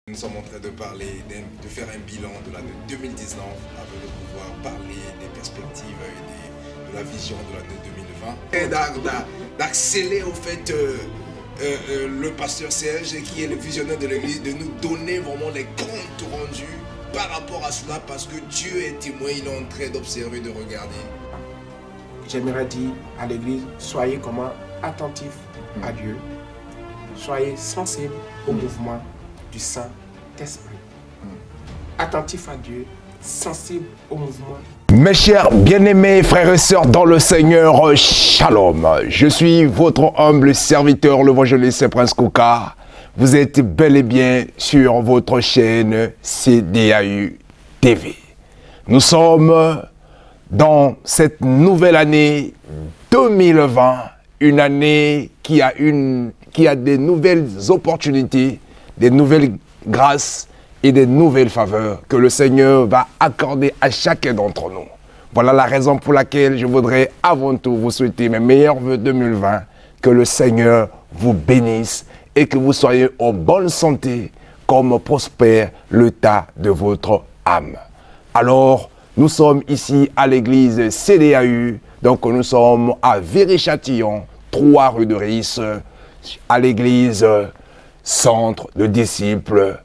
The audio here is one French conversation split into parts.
Nous sommes en train de parler, de faire un bilan de l'année 2019 afin de pouvoir parler des perspectives et de la vision de l'année 2020. Et d'accélérer au fait le pasteur Serge, qui est le visionnaire de l'église, de nous donner vraiment les comptes rendus par rapport à cela, parce que Dieu est témoin, il est en train d'observer, de regarder. J'aimerais dire à l'église, soyez comment attentifs à Dieu, soyez sensibles au mouvement du Saint-Esprit. Attentifs à Dieu, sensibles au mouvement. Mes chers bien-aimés frères et sœurs dans le Seigneur, Shalom. Je suis votre humble serviteur, l'évangéliste Prince Kouka. Vous êtes bel et bien sur votre chaîne CDAU TV. Nous sommes dans cette nouvelle année 2020, une année qui a des nouvelles opportunités, des nouvelles grâces et des nouvelles faveurs que le Seigneur va accorder à chacun d'entre nous. Voilà la raison pour laquelle je voudrais avant tout vous souhaiter mes meilleurs vœux 2020, que le Seigneur vous bénisse et que vous soyez en bonne santé comme prospère l'état de votre âme. Alors, nous sommes ici à l'église CDAU, donc nous sommes à Viry-Châtillon, 3 rue de Ris, à l'église Centre de disciples,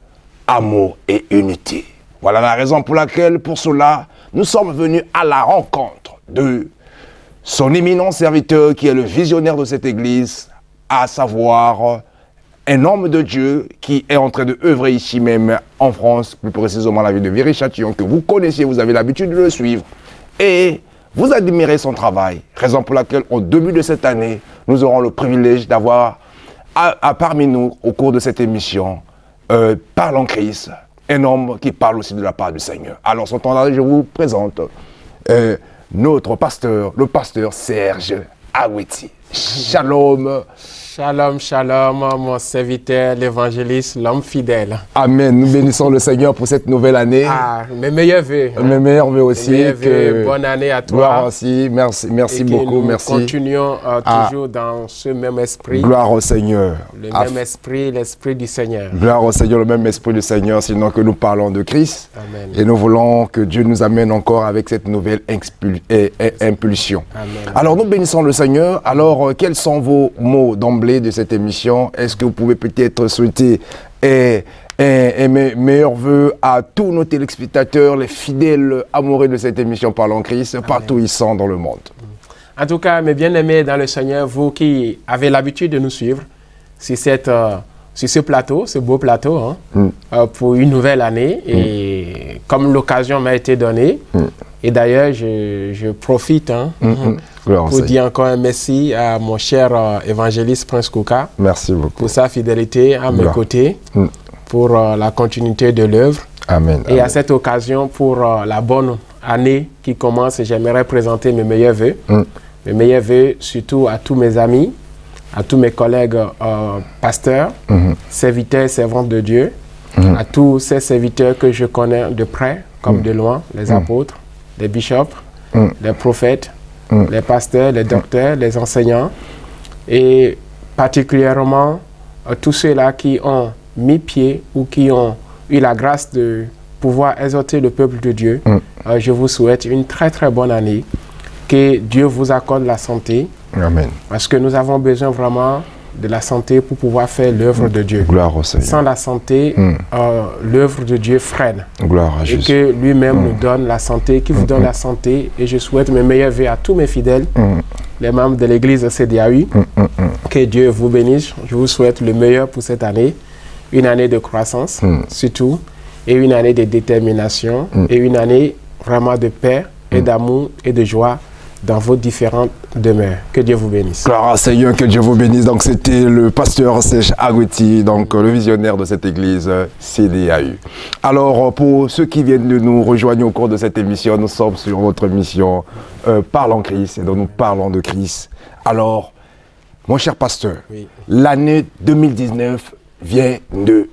amour et unité. Voilà la raison pour laquelle, pour cela, nous sommes venus à la rencontre de son éminent serviteur qui est le visionnaire de cette église, à savoir un homme de Dieu qui est en train de œuvrer ici même en France, plus précisément la ville de Viry-Châtillon, que vous connaissez, vous avez l'habitude de le suivre. Et vous admirez son travail, raison pour laquelle au début de cette année, nous aurons le privilège d'avoir parmi nous, au cours de cette émission, Parle en Christ, un homme qui parle aussi de la part du Seigneur. Alors, son temps-là, je vous présente notre pasteur, le pasteur Serge Agoueti. Shalom. Shalom, shalom, mon serviteur, l'évangéliste, l'homme fidèle. Amen. Nous bénissons le Seigneur pour cette nouvelle année. Ah, mes meilleurs vœux. Mes meilleurs vœux aussi. Mes meilleurs vœux, bonne année à toi. Gloire aussi. Merci beaucoup. Merci. Nous continuons toujours dans ce même esprit. Gloire au Seigneur. Le même esprit, l'esprit du Seigneur. Gloire au Seigneur, le même esprit du Seigneur, sinon que nous parlons de Christ. Amen. Et nous voulons que Dieu nous amène encore avec cette nouvelle impulsion. Amen. Alors, nous bénissons le Seigneur. Alors, quels sont vos mots d'emblée de cette émission? Est-ce que vous pouvez peut-être souhaiter mes meilleurs vœux à tous nos téléspectateurs, les fidèles amoureux de cette émission Parlons Christ, Amen, partout où ils sont dans le monde? En tout cas, mes bien-aimés dans le Seigneur, vous qui avez l'habitude de nous suivre sur ce plateau, ce beau plateau, hein, pour une nouvelle année, et comme l'occasion m'a été donnée, et d'ailleurs, je profite pour dire encore un merci à mon cher évangéliste Prince Kouka. Merci beaucoup. Pour sa fidélité à mes côtés, pour la continuité de l'œuvre. Amen. Et à cette occasion, pour la bonne année qui commence, j'aimerais présenter mes meilleurs vœux. Mes meilleurs vœux surtout à tous mes amis, à tous mes collègues pasteurs, serviteurs, servantes de Dieu, à tous ces serviteurs que je connais de près comme de loin, les apôtres, les bishops, les prophètes, les pasteurs, les docteurs, les enseignants, et particulièrement tous ceux-là qui ont mis pied ou qui ont eu la grâce de pouvoir exhorter le peuple de Dieu. Je vous souhaite une très très bonne année, que Dieu vous accorde la santé. Amen. Parce que nous avons besoin vraiment de la santé pour pouvoir faire l'œuvre de Dieu. Gloire au Seigneur. Sans la santé, l'œuvre de Dieu freine. Gloire à Jésus. Et que lui-même nous donne la santé, qui vous donne la santé. Et je souhaite mes meilleurs vœux à tous mes fidèles, les membres de l'église CDAU. Que Dieu vous bénisse. Je vous souhaite le meilleur pour cette année. Une année de croissance, surtout. Et une année de détermination. Et une année vraiment de paix et d'amour et de joie dans vos différentes demeures. Que Dieu vous bénisse. Gloire au Seigneur, que Dieu vous bénisse. Donc c'était le pasteur Serge Agoueti, donc le visionnaire de cette église CDAU. Alors pour ceux qui viennent de nous rejoindre au cours de cette émission, nous sommes sur votre émission Parlons Christ, et donc nous parlons de Christ. Alors, mon cher pasteur, l'année 2019 vient de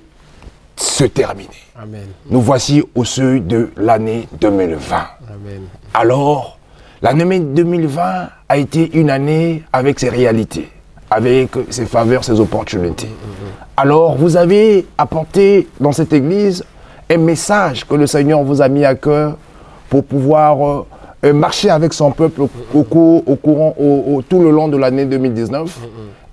se terminer. Amen. Nous voici au seuil de l'année 2020. Amen. Alors, l'année 2020 a été une année avec ses réalités, avec ses faveurs, ses opportunités. Alors, vous avez apporté dans cette église un message que le Seigneur vous a mis à cœur pour pouvoir marcher avec son peuple tout le long de l'année 2019.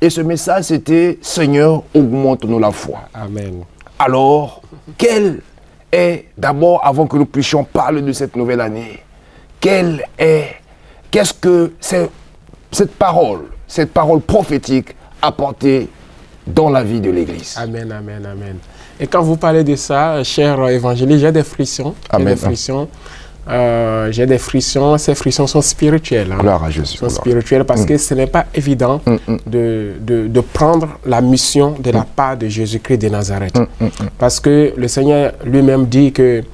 Et ce message, c'était « Seigneur, augmente-nous la foi ». Amen. Alors, quel est, d'abord, avant que nous puissions parler de cette nouvelle année, qu'est-ce que cette parole prophétique apportée dans la vie de l'Église? Amen, amen, amen. Et quand vous parlez de ça, cher évangéliste, j'ai des frissons. Amen. J'ai des frissons. Ces frissons sont spirituels. Gloire à Jésus. Sont spirituels parce que ce n'est pas évident de prendre la mission de la part de Jésus-Christ de Nazareth. Parce que le Seigneur lui-même dit que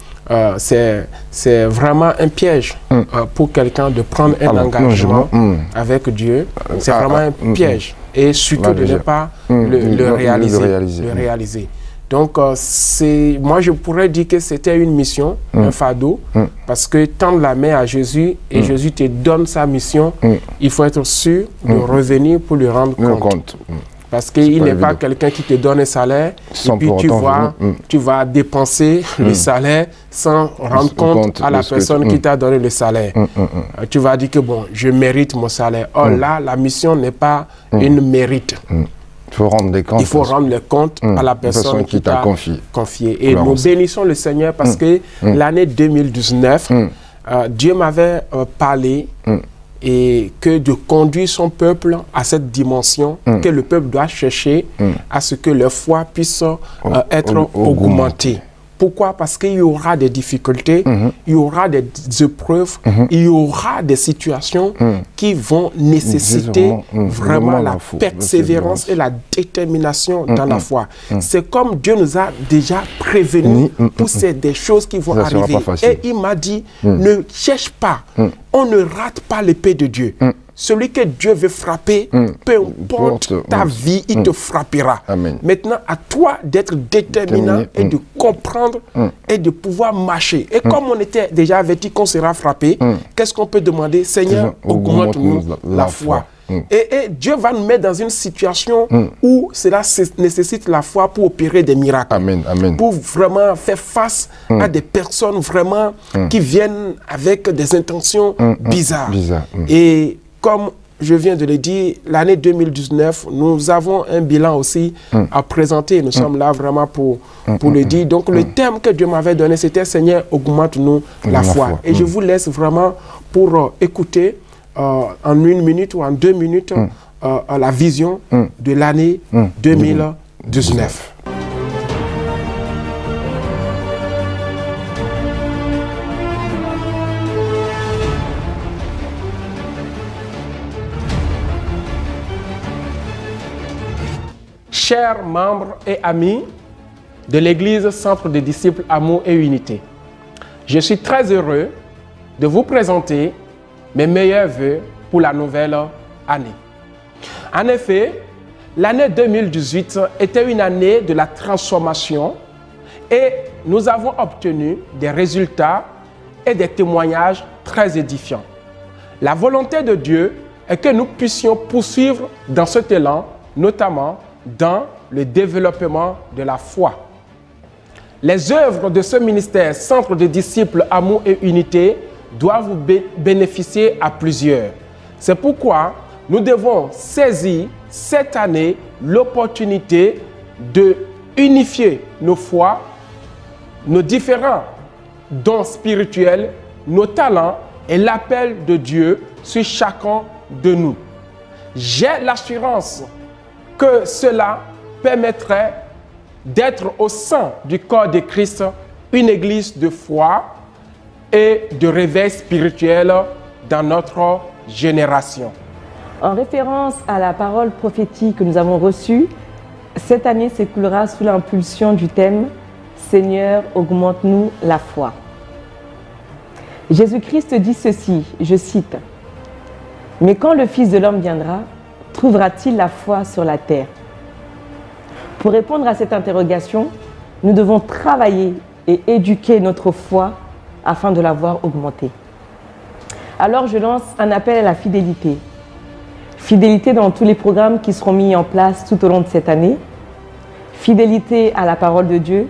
c'est vraiment un piège pour quelqu'un de prendre un engagement avec Dieu. C'est vraiment un piège. Et surtout de ne pas le réaliser. Donc, moi, je pourrais dire que c'était une mission, un fardeau, parce que tendre la main à Jésus et Jésus te donne sa mission, il faut être sûr de revenir pour lui rendre compte. Parce qu'il n'est pas quelqu'un qui te donne un salaire et puis tu vas dépenser le salaire sans rendre compte à la personne qui t'a donné le salaire. Tu vas dire que bon, je mérite mon salaire. Or là, la mission n'est pas une mérite. Il faut rendre des comptes. Il faut rendre les comptes à la personne qui t'a confié. Et nous bénissons le Seigneur parce que l'année 2019, Dieu m'avait parlé et que de conduire son peuple à cette dimension, que le peuple doit chercher à ce que leur foi puisse être augmentée. Pourquoi? Parce qu'il y aura des difficultés, il y aura des épreuves, il y aura des situations qui vont nécessiter vraiment la persévérance et la détermination dans la foi. C'est comme Dieu nous a déjà prévenus pour des choses qui vont arriver. Et il m'a dit, ne cherche pas, on ne rate pas l'épée de Dieu. Celui que Dieu veut frapper, peu importe ta vie, il te frappera. Amen. Maintenant, à toi d'être déterminant et de comprendre et de pouvoir marcher. Et comme on était déjà averti qu'on sera frappé, qu'est-ce qu'on peut demander? Seigneur, augmente-nous la foi. Et Dieu va nous mettre dans une situation où cela nécessite la foi pour opérer des miracles. Amen, amen. Pour vraiment faire face à des personnes vraiment qui viennent avec des intentions bizarres. Et comme je viens de le dire, l'année 2019, nous avons un bilan aussi à présenter. Nous sommes là vraiment pour le dire. Donc le thème que Dieu m'avait donné, c'était « Seigneur, augmente-nous la foi ». Et je vous laisse vraiment pour écouter en 1 minute ou en 2 minutes la vision de l'année 2019. Chers membres et amis de l'Église Centre des Disciples Amour et Unité, je suis très heureux de vous présenter mes meilleurs vœux pour la nouvelle année. En effet, l'année 2018 était une année de la transformation et nous avons obtenu des résultats et des témoignages très édifiants. La volonté de Dieu est que nous puissions poursuivre dans cet élan, notamment dans le développement de la foi. Les œuvres de ce ministère Centre de Disciples Amour et Unité doivent bénéficier à plusieurs. C'est pourquoi nous devons saisir cette année l'opportunité de unifier nos foi, nos différents dons spirituels, nos talents et l'appel de Dieu sur chacun de nous. J'ai l'assurance que cela permettrait d'être au sein du corps de Christ une église de foi et de réveil spirituel dans notre génération. En référence à la parole prophétique que nous avons reçue, cette année s'écoulera sous l'impulsion du thème « Seigneur, augmente-nous la foi ». Jésus-Christ dit ceci, je cite, « Mais quand le Fils de l'homme viendra, trouvera-t-il la foi sur la terre ?» Pour répondre à cette interrogation, nous devons travailler et éduquer notre foi afin de la voir augmenter. Alors je lance un appel à la fidélité. Fidélité dans tous les programmes qui seront mis en place tout au long de cette année. Fidélité à la parole de Dieu.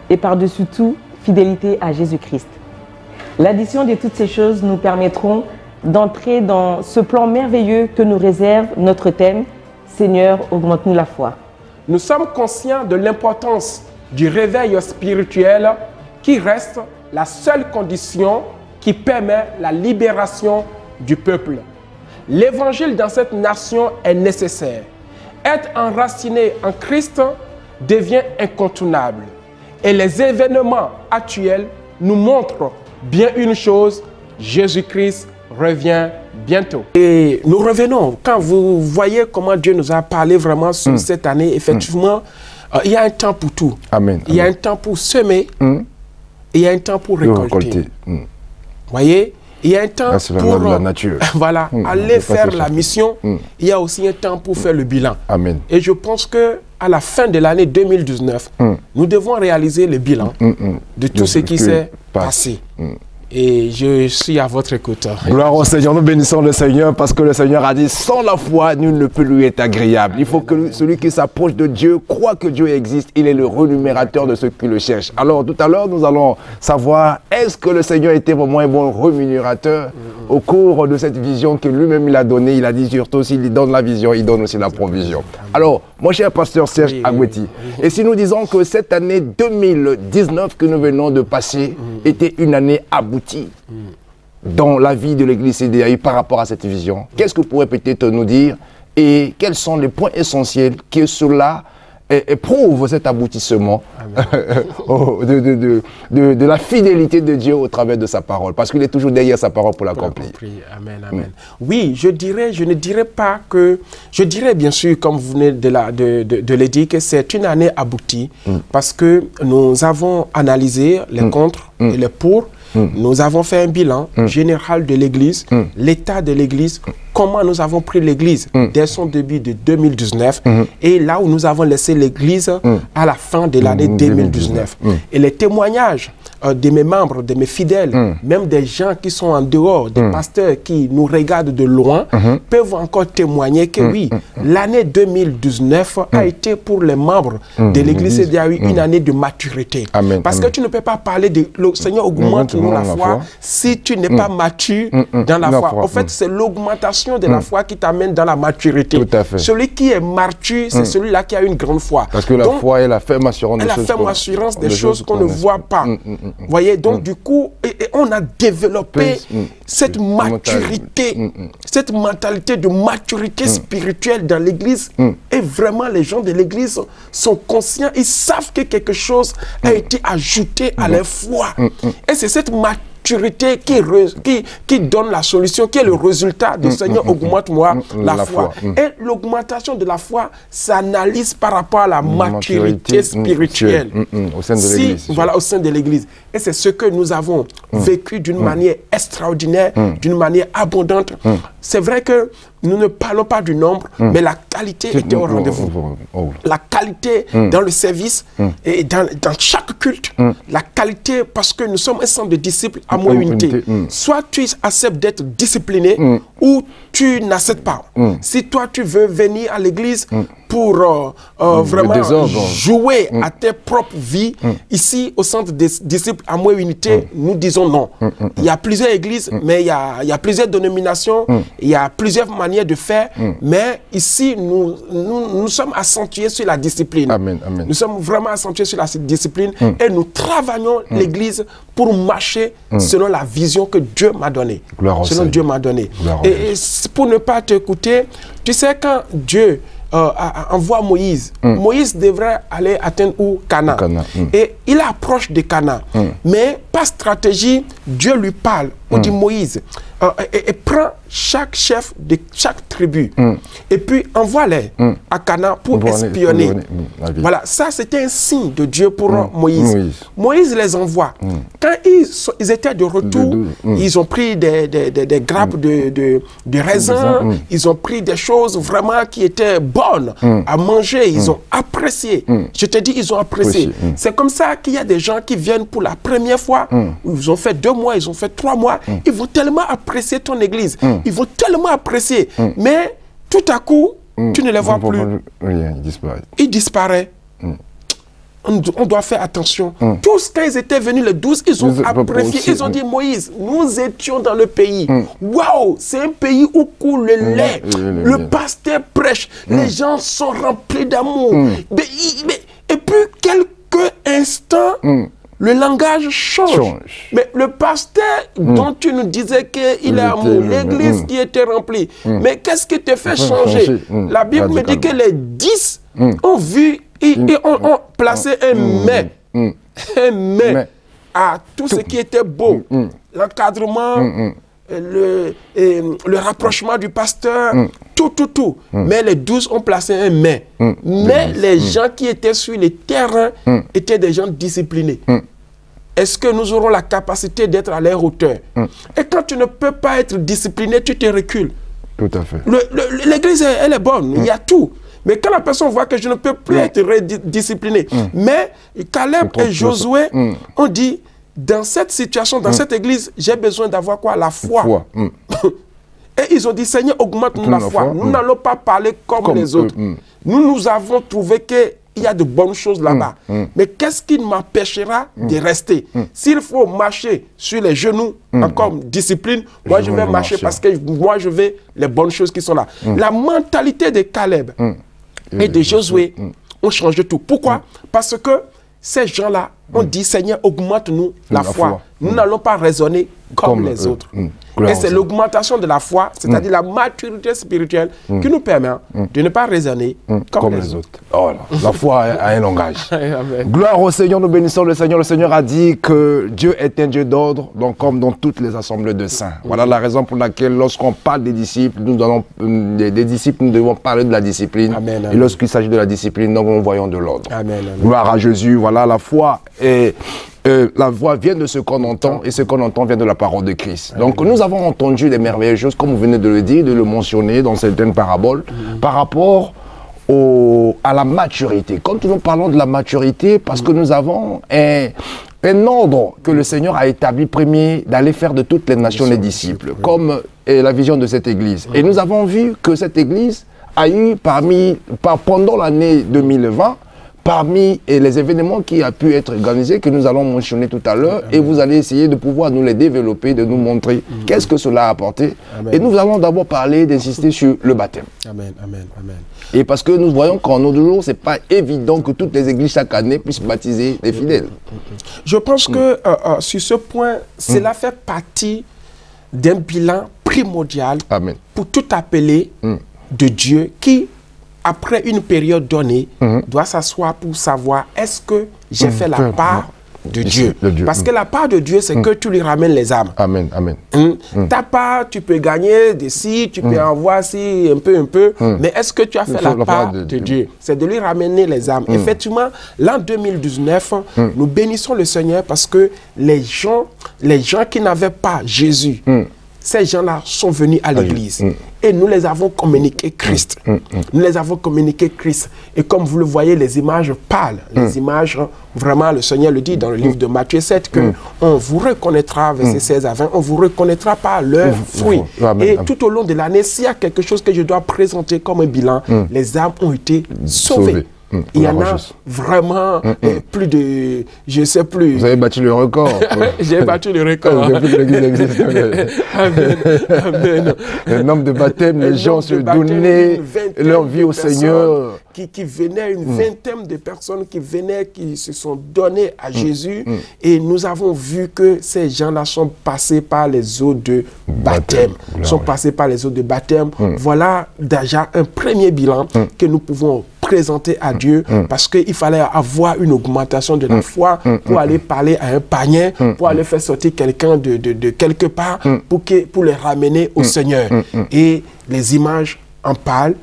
Et par-dessus tout, fidélité à Jésus-Christ. L'addition de toutes ces choses nous permettront d'entrer dans ce plan merveilleux que nous réserve notre thème « Seigneur, augmente-nous la foi ». Nous sommes conscients de l'importance du réveil spirituel qui reste la seule condition qui permet la libération du peuple. L'évangile dans cette nation est nécessaire. Être enraciné en Christ devient incontournable. Et les événements actuels nous montrent bien une chose, Jésus-Christ revient bientôt. Et nous revenons, quand vous voyez comment Dieu nous a parlé vraiment sur cette année, effectivement, il y a un temps pour tout. Amen. Il y a un temps pour semer, et il y a un temps pour récolter. Vous voyez, il y a un temps pour la nature. Voilà, aller faire la mission. Il y a aussi un temps pour faire le bilan. Amen. Et je pense que à la fin de l'année 2019, nous devons réaliser le bilan de tout ce qui s'est passé. Et je suis à votre écoute. Gloire au Seigneur, nous bénissons le Seigneur parce que le Seigneur a dit, sans la foi, nul ne peut lui être agréable. Il faut que celui qui s'approche de Dieu croit que Dieu existe. Il est le rémunérateur de ceux qui le cherchent. Alors tout à l'heure, nous allons savoir, est-ce que le Seigneur était vraiment un bon rémunérateur au cours de cette vision que lui-même il a donnée. Il a dit surtout, s'il donne la vision, il donne aussi la provision. Alors, mon cher pasteur Serge Agoueti, et si nous disons que cette année 2019 que nous venons de passer était une année aboutie dans la vie de l'église CDAI par rapport à cette vision, qu'est-ce que vous pourrez peut-être nous dire et quels sont les points essentiels que cela prouve cet aboutissement de la fidélité de Dieu au travers de sa parole, parce qu'il est toujours derrière sa parole pour l'accomplir. Amen, amen. Oui, je ne dirais pas que, je dirais bien sûr, comme vous venez de le dire, que c'est une année aboutie, parce que nous avons analysé les contre et les pour. Nous avons fait un bilan général de l'Église, l'état de l'Église, comment nous avons pris l'Église dès son début de 2019 et là où nous avons laissé l'Église à la fin de l'année 2019. Et les témoignages de mes membres, de mes fidèles, même des gens qui sont en dehors, des pasteurs qui nous regardent de loin, peuvent encore témoigner que oui, l'année 2019 a été pour les membres de l'Église CDAI une année de maturité. Parce que tu ne peux pas parler de le Seigneur augmente la foi si tu n'es pas mature dans la foi. En fait, c'est l'augmentation de la foi qui t'amène dans la maturité. Tout à fait. Celui qui est mature, c'est celui-là qui a une grande foi. Parce que la foi est la ferme assurance des choses qu'on ne voit pas. Voyez, donc du coup, on a développé cette maturité, cette mentalité de maturité spirituelle dans l'Église. Et vraiment, les gens de l'Église sont conscients, ils savent que quelque chose a été ajouté à leur foi. Et c'est cette maturité qui donne la solution, qui est le résultat du Seigneur, augmente-moi la foi. Et l'augmentation de la foi s'analyse par rapport à la maturité spirituelle. Au sein de l'Église. Voilà, au sein de l'Église. Et c'est ce que nous avons vécu d'une manière extraordinaire, d'une manière abondante. C'est vrai que nous ne parlons pas du nombre, mais la qualité était au rendez-vous. La qualité dans le service et dans chaque culte. La qualité parce que nous sommes un centre de disciples à moi unité. Soit tu acceptes d'être discipliné ou tu n'acceptes pas. Si toi tu veux venir à l'église pour vraiment jouer à tes propres vies, ici au centre des disciples à moi unité, nous disons non. Il y a plusieurs églises, mais il y a plusieurs dénominations, il y a plusieurs manières de faire, mais ici nous sommes accentués sur la discipline. Nous sommes vraiment accentués sur la discipline et nous travaillons l'église pour marcher selon la vision que Dieu m'a donnée. Selon Dieu m'a donné. Et pour ne pas t'écouter, tu sais quand Dieu envoie Moïse. Moïse devrait aller atteindre où? Canaan. Et il approche de Canaan. Mais par stratégie, Dieu lui parle. On dit Moïse, et prends chaque chef de chaque tribu et puis envoie-les à Canaan pour espionner. Voilà, ça c'était un signe de Dieu pour Moïse. Moïse les envoie. Quand ils étaient de retour, ils ont pris des grappes de raisins, ils ont pris des choses vraiment qui étaient bonnes à manger, ils ont apprécié. Je te dis, ils ont apprécié. C'est comme ça qu'il y a des gens qui viennent pour la première fois, ils ont fait 2 mois, ils ont fait 3 mois, ils vont tellement apprécier ton église, ils vont tellement apprécier, mais tout à coup, tu ne les vois plus. Rien, ils disparaissent. Ils disparaissent. On doit faire attention. Tous, quand ils étaient venus, les 12, ils ont apprécié. Ils ont dit, Moïse, nous étions dans le pays. Waouh, c'est un pays où coule le lait. Le pasteur prêche. Les gens sont remplis d'amour. Et puis, quelques instants, le langage change. Mais le pasteur dont tu nous disais qu'il est amour, l'église qui était remplie. Mais qu'est-ce qui te fait changer? La Bible me dit que les 10 ont vu et ont placé un mais. Un mais à tout ce qui était beau. L'encadrement, le rapprochement du pasteur, tout. Mais les 12 ont placé un mais. Mais les gens qui étaient sur le terrain étaient des gens disciplinés. Est-ce que nous aurons la capacité d'être à leur hauteur? Et quand tu ne peux pas être discipliné, tu te recules. Tout à fait. L'église, elle est bonne, il y a tout. Mais quand la personne voit que je ne peux plus être discipliné, mais Caleb et Josué ont dit, dans cette situation, dans cette église, j'ai besoin d'avoir quoi? La foi. Et ils ont dit, Seigneur, augmente-nous la foi. Nous n'allons pas parler comme les autres. Nous avons trouvé qu'il y a de bonnes choses là-bas. Mais qu'est-ce qui m'empêchera de rester? S'il faut marcher sur les genoux, comme discipline, moi je vais marcher parce que moi je veux les bonnes choses qui sont là. La mentalité de Caleb et de Josué ont changé tout. Pourquoi? Parce que ces gens-là ont dit, Seigneur, augmente-nous la foi. Nous n'allons pas raisonner comme les autres. Et c'est l'augmentation de la foi, c'est-à-dire la maturité spirituelle qui nous permet de ne pas raisonner comme les autres. Oh là, la foi a un langage. Gloire au Seigneur, nous bénissons le Seigneur. Le Seigneur a dit que Dieu est un Dieu d'ordre, donc comme dans toutes les assemblées de saints. Voilà la raison pour laquelle lorsqu'on parle des disciples, nous devons parler de la discipline. Amen, et lorsqu'il s'agit de la discipline, nous voyons de l'ordre. Amen. Gloire à Jésus, voilà la foi. Et la voix vient de ce qu'on entend et ce qu'on entend vient de la parole de Christ. Donc nous avons entendu des merveilleuses choses, comme vous venez de le dire, de le mentionner dans certaines paraboles, par rapport à la maturité. Quand nous parlons de la maturité, parce que nous avons un ordre que le Seigneur a établi premier d'aller faire de toutes les nations les disciples, comme la vision de cette église. Et nous avons vu que cette église a eu pendant l'année 2020, parmi les événements qui a pu être organisés, que nous allons mentionner tout à l'heure, et vous allez essayer de pouvoir nous les développer, de nous montrer qu'est-ce que cela a apporté. Et nous allons d'abord parler, d'insister sur le baptême. Amen. Et parce que nous voyons qu'en nos jours, ce n'est pas évident que toutes les églises chaque année puissent baptiser les fidèles. Je pense que sur ce point, cela fait partie d'un bilan primordial pour tout appelé de Dieu qui, après une période donnée, doit s'asseoir pour savoir est-ce que j'ai fait la part de Dieu. Parce que la part de Dieu, c'est que tu lui ramènes les âmes. Amen. Ta part, tu peux gagner d'ici, tu peux en voir si un peu. Mais est-ce que tu as fait la part de Dieu? C'est de lui ramener les âmes. Effectivement, l'an 2019, nous bénissons le Seigneur parce que les gens qui n'avaient pas Jésus, ces gens-là sont venus à l'église et nous les avons communiqué Christ. Nous les avons communiqué Christ. Et comme vous le voyez, les images parlent. Les images, vraiment, le Seigneur le dit dans le livre de Matthieu 7 que on vous reconnaîtra, verset 16 à 20, on vous reconnaîtra par leurs fruits. Et tout au long de l'année, s'il y a quelque chose que je dois présenter comme un bilan, les âmes ont été sauvées. Il y en a vraiment plus de... Je ne sais plus. Vous avez battu le record. J'ai battu le record. Depuis que l'église existe. Amen. Le nombre de baptêmes, les gens se donnaient leur vie au Seigneur. Qui venaient, une vingtaine de personnes qui venaient, qui se sont données à Jésus. Et nous avons vu que ces gens-là sont passés par les eaux de baptême. Voilà déjà un premier bilan que nous pouvons présenter à Dieu parce qu'il fallait avoir une augmentation de la foi pour aller parler à un païen, pour aller faire sortir quelqu'un de quelque part pour les ramener au Seigneur. Et les images en parlent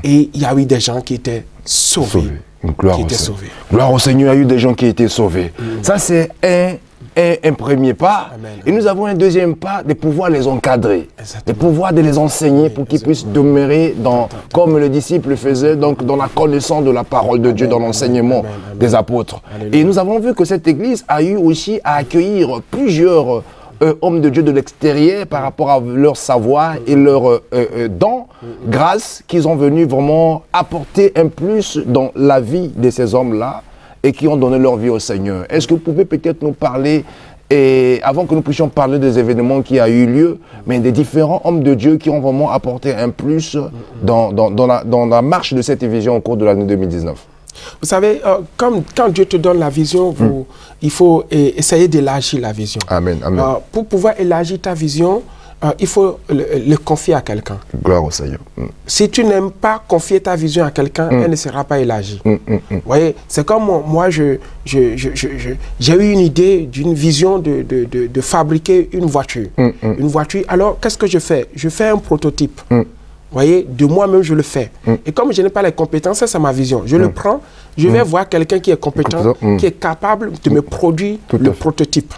et il y a eu des gens qui étaient sauvés. Gloire au Seigneur, il y a eu des gens qui étaient sauvés. Ça, c'est un premier pas. Et nous avons un deuxième pas de pouvoir les encadrer, de pouvoir les enseigner pour qu'ils puissent demeurer comme le disciple faisait, donc dans la connaissance de la parole de Dieu, dans l'enseignement des apôtres. Et nous avons vu que cette église a eu aussi à accueillir plusieurs hommes de Dieu de l'extérieur par rapport à leur savoir et leur dons, grâce qu'ils ont venu vraiment apporter un plus dans la vie de ces hommes-là et qui ont donné leur vie au Seigneur. Est-ce que vous pouvez peut-être nous parler, et avant que nous puissions parler des événements qui ont eu lieu, mais des différents hommes de Dieu qui ont vraiment apporté un plus dans la marche de cette vision au cours de l'année 2019? Vous savez, quand Dieu te donne la vision, il faut essayer d'élargir la vision. Amen, amen. Pour pouvoir élargir ta vision, il faut le confier à quelqu'un. Gloire au Seigneur. Si tu n'aimes pas confier ta vision à quelqu'un, elle ne sera pas élargie. Vous voyez, c'est comme moi, j'ai eu une idée d'une vision de fabriquer une voiture. Une voiture. Alors, qu'est-ce que je fais? Je fais un prototype. Vous voyez, de moi-même, je le fais. Et comme je n'ai pas les compétences, ça, c'est ma vision. Je le prends, je vais voir quelqu'un qui est compétent, qui est capable de me produire le prototype.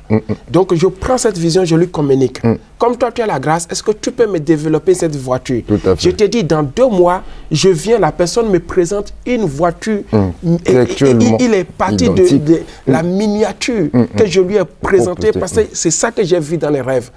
Donc, je prends cette vision, je lui communique. Comme toi, tu as la grâce, est-ce que tu peux me développer cette voiture? Je te dis, dans 2 mois, je viens, la personne me présente une voiture. Il est parti de la miniature que je lui ai présentée, parce que c'est ça que j'ai vu dans les rêves.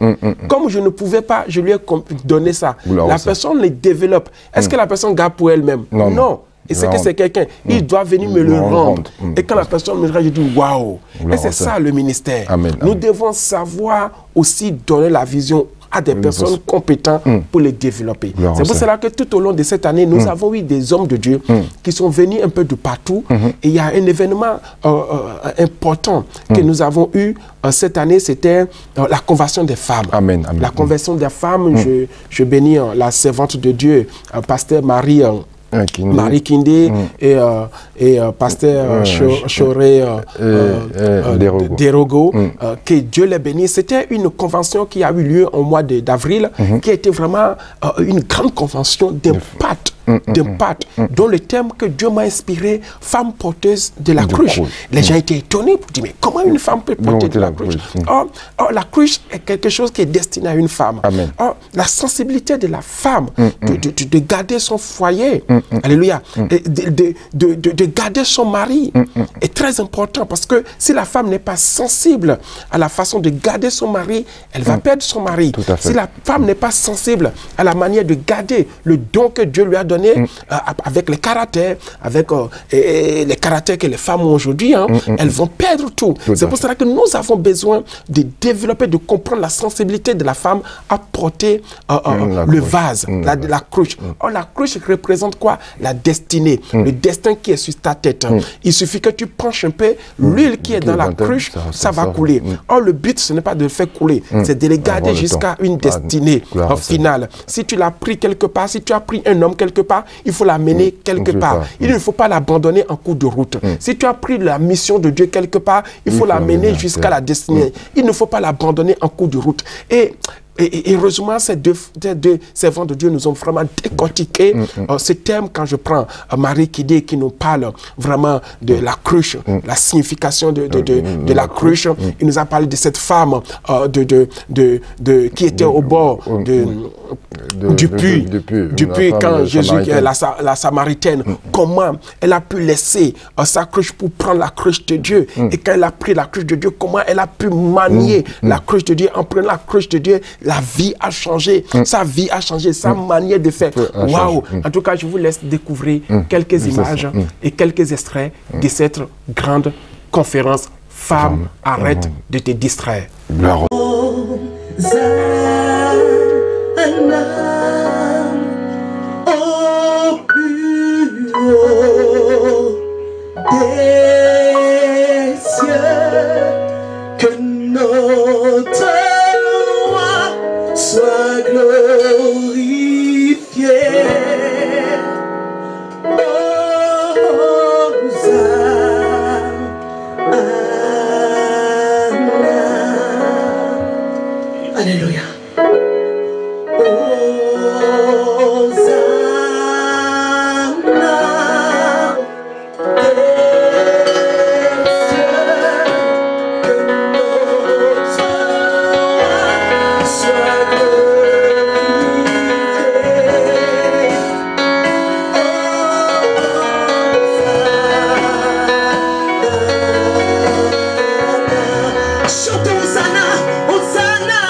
Comme je ne pouvais pas, je lui ai donné ça. La personne les développe. Est-ce que la personne garde pour elle-même? Non. Et c'est que c'est quelqu'un, il doit venir me le rendre. Et quand la personne me le rend, je dis waouh. Et c'est ça le ministère. Nous devons savoir aussi donner la vision à des personnes compétentes pour les développer. C'est pour cela que tout au long de cette année, nous avons eu des hommes de Dieu qui sont venus un peu de partout. Et il y a un événement important que nous avons eu cette année, c'était la conversion des femmes. La conversion des femmes, je bénis la servante de Dieu, pasteur Marie Kindé et pasteur Choré Derogo, que Dieu les bénisse. C'était une convention qui a eu lieu au mois d'avril, qui était vraiment une grande convention d'impact. Dont le thème que Dieu m'a inspiré, femme porteuse de la cruche. Les gens étaient étonnés pour dire, mais comment une femme peut porter de la cruche? La cruche est quelque chose qui est destiné à une femme. La sensibilité de la femme, de garder son foyer, alléluia, de garder son mari est très important, parce que si la femme n'est pas sensible à la façon de garder son mari, elle va perdre son mari. Si la femme n'est pas sensible à la manière de garder le don que Dieu lui a donné, avec les caractères, avec les caractères que les femmes ont aujourd'hui, elles vont perdre tout. C'est pour cela que nous avons besoin de développer, de comprendre la sensibilité de la femme à porter le vase, la cruche. La cruche représente quoi? La destinée, le destin qui est sur ta tête. Il suffit que tu penches un peu, l'huile qui est dans la cruche, ça va couler. Le but, ce n'est pas de le faire couler, c'est de le garder jusqu'à une destinée finale. Si tu l'as pris quelque part, si tu as pris un homme quelque part, il faut l'amener quelque part. Il ne faut pas l'abandonner en cours de route. Si tu as pris la mission de Dieu quelque part, il faut l'amener jusqu'à la destinée. Il ne faut pas l'abandonner en cours de route. Et heureusement, ces deux servants de Dieu nous ont vraiment décortiqué ce thème. Quand je prends Marie Kindé qui nous parle vraiment de la cruche, la signification de la cruche. Il nous a parlé de cette femme qui était au bord du puits, quand Jésus, la Samaritaine, comment elle a pu laisser sa cruche pour prendre la cruche de Dieu. Et quand elle a pris la cruche de Dieu, comment elle a pu manier la cruche de Dieu. En prenant la cruche de Dieu, la vie a changé, sa vie a changé, sa manière de faire. Waouh! En tout cas, je vous laisse découvrir quelques images et quelques extraits de cette grande conférence. Femme, arrête de te distraire. Des cieux, que notre roi soit glorifié. Alléluia. Chantons Hosanna, Hosanna.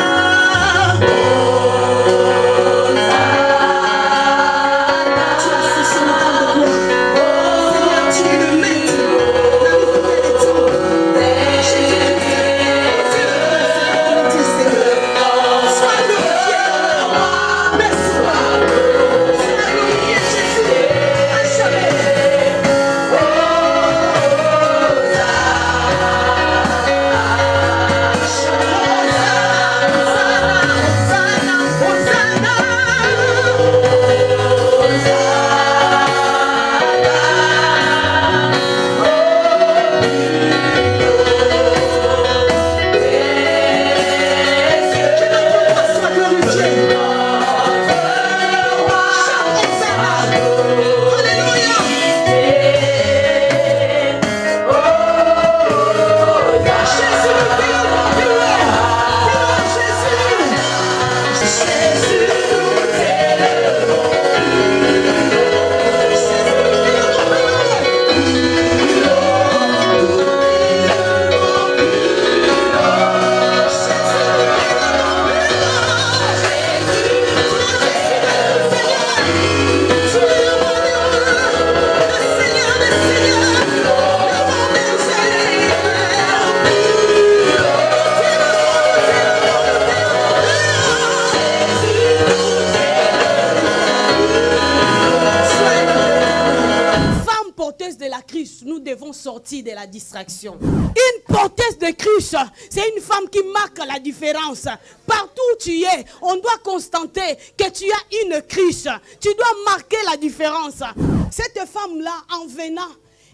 la distraction. Une porteuse de cruche, c'est une femme qui marque la différence. Partout où tu es, on doit constater que tu as une cruche. Tu dois marquer la différence. Cette femme-là, en venant,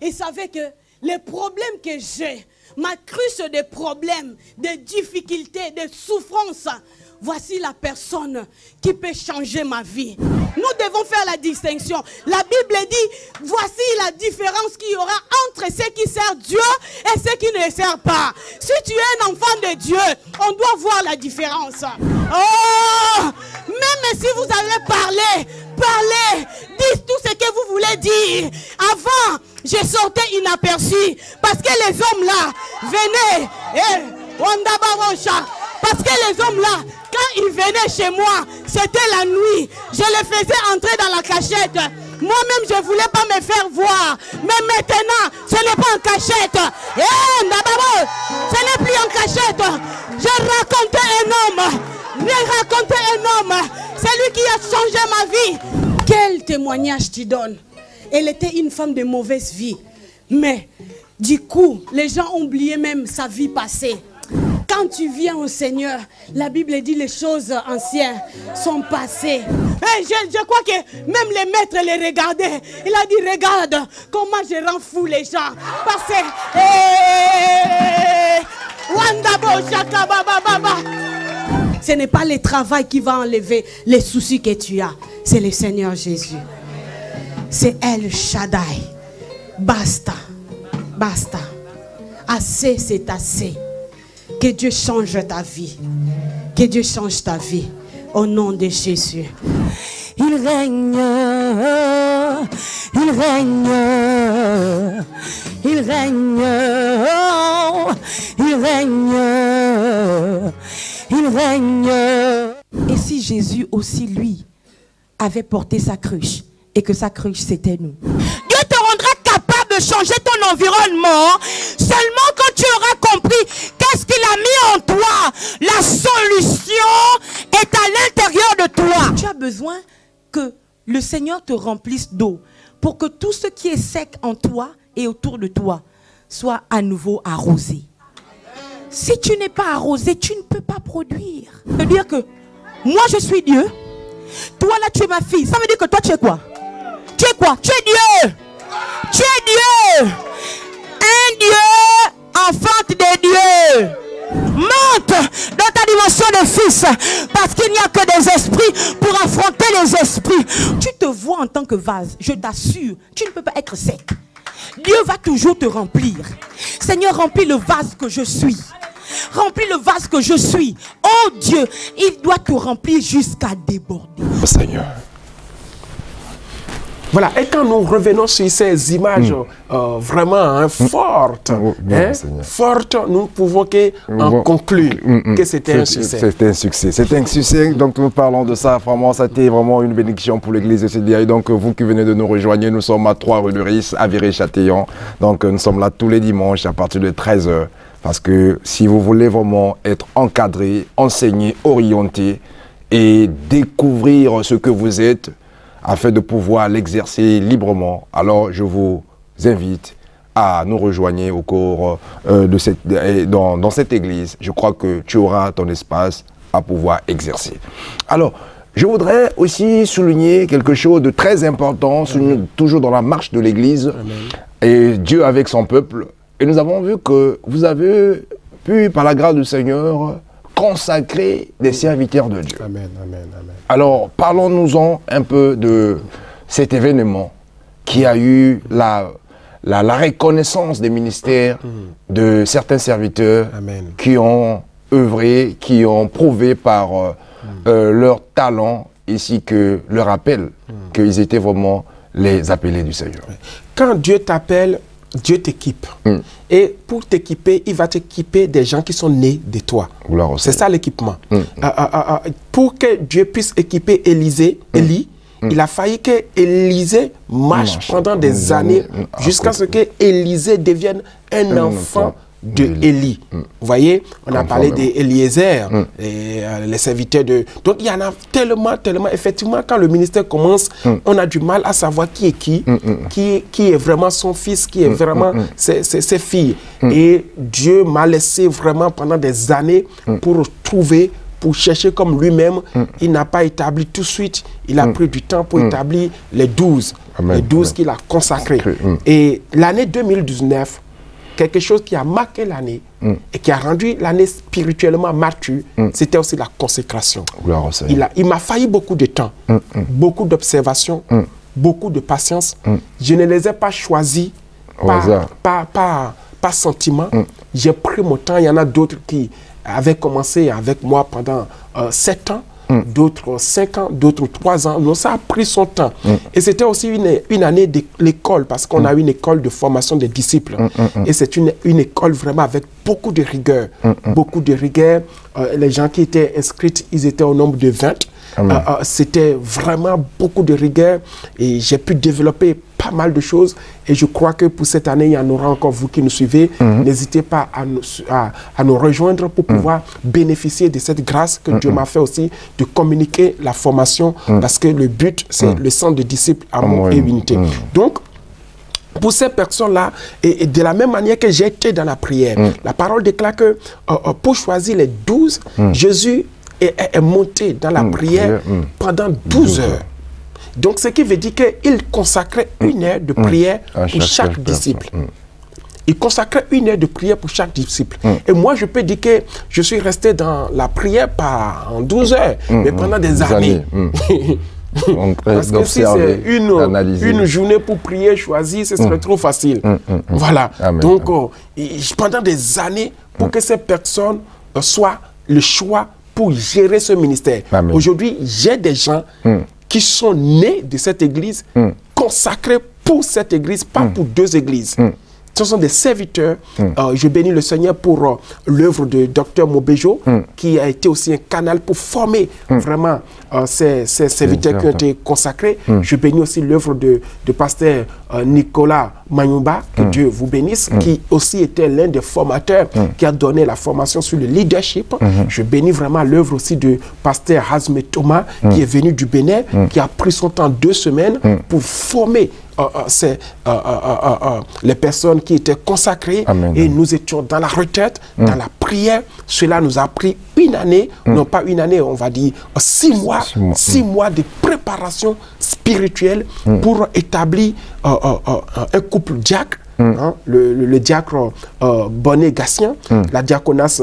elle savait que les problèmes que j'ai, ma cruche de problèmes, de difficultés, de souffrances, voici la personne qui peut changer ma vie. Nous devons faire la distinction. La Bible dit, voici la différence qu'il y aura entre ceux qui servent Dieu et ceux qui ne le servent pas. Si tu es un enfant de Dieu, on doit voir la différence. Oh, même si vous allez parler, dites tout ce que vous voulez dire. Avant, je sortais inaperçu parce que les hommes là venaient. Parce que les hommes là, quand ils venaient chez moi, c'était la nuit. Je les faisais entrer dans la cachette. Moi-même, je ne voulais pas me faire voir. Mais maintenant, ce n'est pas en cachette. Ce n'est plus en cachette. J'ai raconté un homme. C'est lui qui a changé ma vie. Quel témoignage tu donnes? Elle était une femme de mauvaise vie. Mais, du coup, les gens ont oublié même sa vie passée. Quand tu viens au Seigneur, la Bible dit les choses anciennes sont passées. Et je crois que même les maîtres les regardaient. Il a dit, regarde comment je rends fou les gens. Parce que... ce n'est pas le travail qui va enlever les soucis que tu as. C'est le Seigneur Jésus. C'est El Shaddai. Basta. Basta. Assez, c'est assez. Que Dieu change ta vie. Que Dieu change ta vie. Au nom de Jésus. Il règne. Il règne. Il règne. Il règne. Il règne. Et si Jésus aussi, lui, avait porté sa cruche, et que sa cruche, c'était nous. Dieu te rendra capable de changer ton environnement seulement quand tu auras compris qu'est-ce qu'il a mis en toi. La solution est à l'intérieur de toi. Tu as besoin que le Seigneur te remplisse d'eau pour que tout ce qui est sec en toi et autour de toi soit à nouveau arrosé. Si tu n'es pas arrosé, tu ne peux pas produire. Ça veut dire que moi je suis Dieu, toi là tu es ma fille. Ça veut dire que toi tu es quoi? Tu es quoi? Tu es Dieu. Tu es Dieu. Un Dieu, enfant de Dieu. Monte dans ta dimension de fils, parce qu'il n'y a que des esprits pour affronter les esprits. Tu te vois en tant que vase, je t'assure, tu ne peux pas être sec. Dieu va toujours te remplir. Seigneur, remplis le vase que je suis. Remplis le vase que je suis. Oh Dieu, il doit te remplir jusqu'à déborder. Seigneur. Voilà, et quand nous revenons sur ces images vraiment fortes, fortes, nous pouvons en conclure que c'était un succès. C'était un succès. C'était un succès, donc nous parlons de ça. Vraiment, c'était vraiment une bénédiction pour l'église de CDI. Donc vous qui venez de nous rejoindre, nous sommes à 3 rue de Ris, à Viré-Châtillon. Donc nous sommes là tous les dimanches à partir de 13 h. Parce que si vous voulez vraiment être encadré, enseigné, orienté et découvrir ce que vous êtes, afin de pouvoir l'exercer librement, alors je vous invite à nous rejoindre au cours dans cette église. Je crois que tu auras ton espace à pouvoir exercer. Alors, je voudrais aussi souligner quelque chose de très important, toujours dans la marche de l'église, et Dieu avec son peuple. Et nous avons vu que vous avez pu, par la grâce du Seigneur, consacrer des serviteurs de Dieu. Amen, amen, amen. Alors, parlons-nous-en un peu de cet événement qui a eu la reconnaissance des ministères de certains serviteurs qui ont œuvré, qui ont prouvé par leur talent, ainsi que leur appel, qu'ils étaient vraiment les appelés du Seigneur. Quand Dieu t'appelle, Dieu t'équipe. Et pour t'équiper, il va t'équiper des gens qui sont nés de toi. C'est ça l'équipement. Pour que Dieu puisse équiper Élie, il a fallu que Élisée marche pendant des années jusqu'à ce que Élisée devienne un enfant de Élie. Vous voyez, on a parlé d'Eliezer, les serviteurs de... Donc, il y en a tellement, tellement. Effectivement, quand le ministère commence, on a du mal à savoir qui est qui est vraiment son fils, qui est vraiment ses filles. Et Dieu m'a laissé vraiment pendant des années pour trouver, pour chercher comme lui-même. Il n'a pas établi tout de suite. Il a pris du temps pour établir les 12. Amen. Les 12 qu'il a consacrés. Et l'année 2019, quelque chose qui a marqué l'année et qui a rendu l'année spirituellement mature, c'était aussi la consécration. Il m'a failli beaucoup de temps, beaucoup d'observations, beaucoup de patience. Je ne les ai pas choisis par sentiment. J'ai pris mon temps. Il y en a d'autres qui avaient commencé avec moi pendant 7 ans, d'autres 5 ans, d'autres 3 ans. Donc ça a pris son temps. Et c'était aussi une année de l'école, parce qu'on a une école de formation des disciples. Et c'est une école vraiment avec beaucoup de rigueur. Beaucoup de rigueur. Les gens qui étaient inscrits, ils étaient au nombre de 20. C'était vraiment beaucoup de rigueur. Et j'ai pu développer pas mal de choses. Et je crois que pour cette année, il y en aura encore vous qui nous suivez. N'hésitez pas à nous rejoindre pour pouvoir bénéficier de cette grâce que Dieu m'a fait aussi de communiquer la formation, parce que le but, c'est le centre de disciples, amour et unité. Donc, pour ces personnes-là, et de la même manière que j'ai été dans la prière, la parole déclare que pour choisir les 12, Jésus est monté dans la prière pendant 12 heures. Donc, ce qui veut dire qu'il consacrait 1 heure de prière pour chaque disciple. Il consacrait 1 heure de prière pour chaque disciple. Et moi, je peux dire que je suis resté dans la prière pas en 12 heures, mais pendant des années. Parce que si c'est une journée pour prier choisie, ce serait trop facile. Voilà. Donc, pendant des années, pour que ces personnes soient le choix pour gérer ce ministère. Aujourd'hui, j'ai des gens qui sont nés de cette église, consacrés pour cette église, pas pour 2 églises. Ce sont des serviteurs. Je bénis le Seigneur pour l'œuvre de Dr Mobejo, qui a été aussi un canal pour former vraiment ces serviteurs qui ont été consacrés. Je bénis aussi l'œuvre de pasteur Nicolas Manyumba, que Dieu vous bénisse, qui aussi était l'un des formateurs qui a donné la formation sur le leadership. Je bénis vraiment l'œuvre aussi de pasteur Hazme Thomas, qui est venu du Bénin, qui a pris son temps 2 semaines pour former les personnes qui étaient consacrées. Et nous étions dans la retraite, dans la prière. Cela nous a pris 1 année, non pas 1 année, on va dire 6 mois, 6 mois de préparation spirituelle pour établir un couple diacre. Le diacre Bonnet Gatien, la diaconesse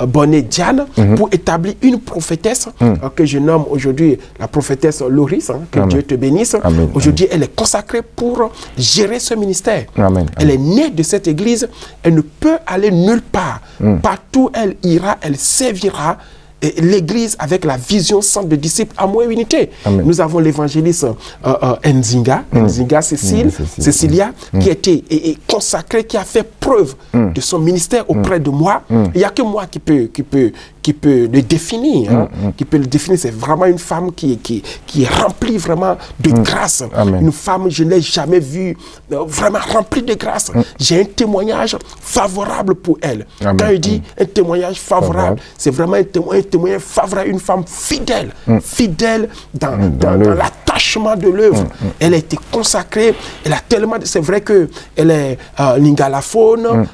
Bonnet Diane, pour établir une prophétesse que je nomme aujourd'hui la prophétesse Loris, que Dieu te bénisse. Aujourd'hui, elle est consacrée pour gérer ce ministère. Elle est née de cette église, elle ne peut aller nulle part. Partout elle ira, elle servira l'église avec la vision centre de disciples à moins unité. Nous avons l'évangéliste Nzinga Cécilia, qui a été consacrée, qui a fait preuve de son ministère auprès de moi. Il n'y a que moi qui peut le définir. Qui peut le définir. C'est vraiment une femme qui est remplie vraiment de grâce. Une femme, je ne l'ai jamais vue vraiment remplie de grâce. J'ai un témoignage favorable pour elle. Quand il dit un témoignage favorable, c'est vraiment un témoignage favorable, une femme fidèle, fidèle dans l'attachement de l'œuvre. Elle a été consacrée, elle a tellement... C'est vrai qu'elle est lingalaphone,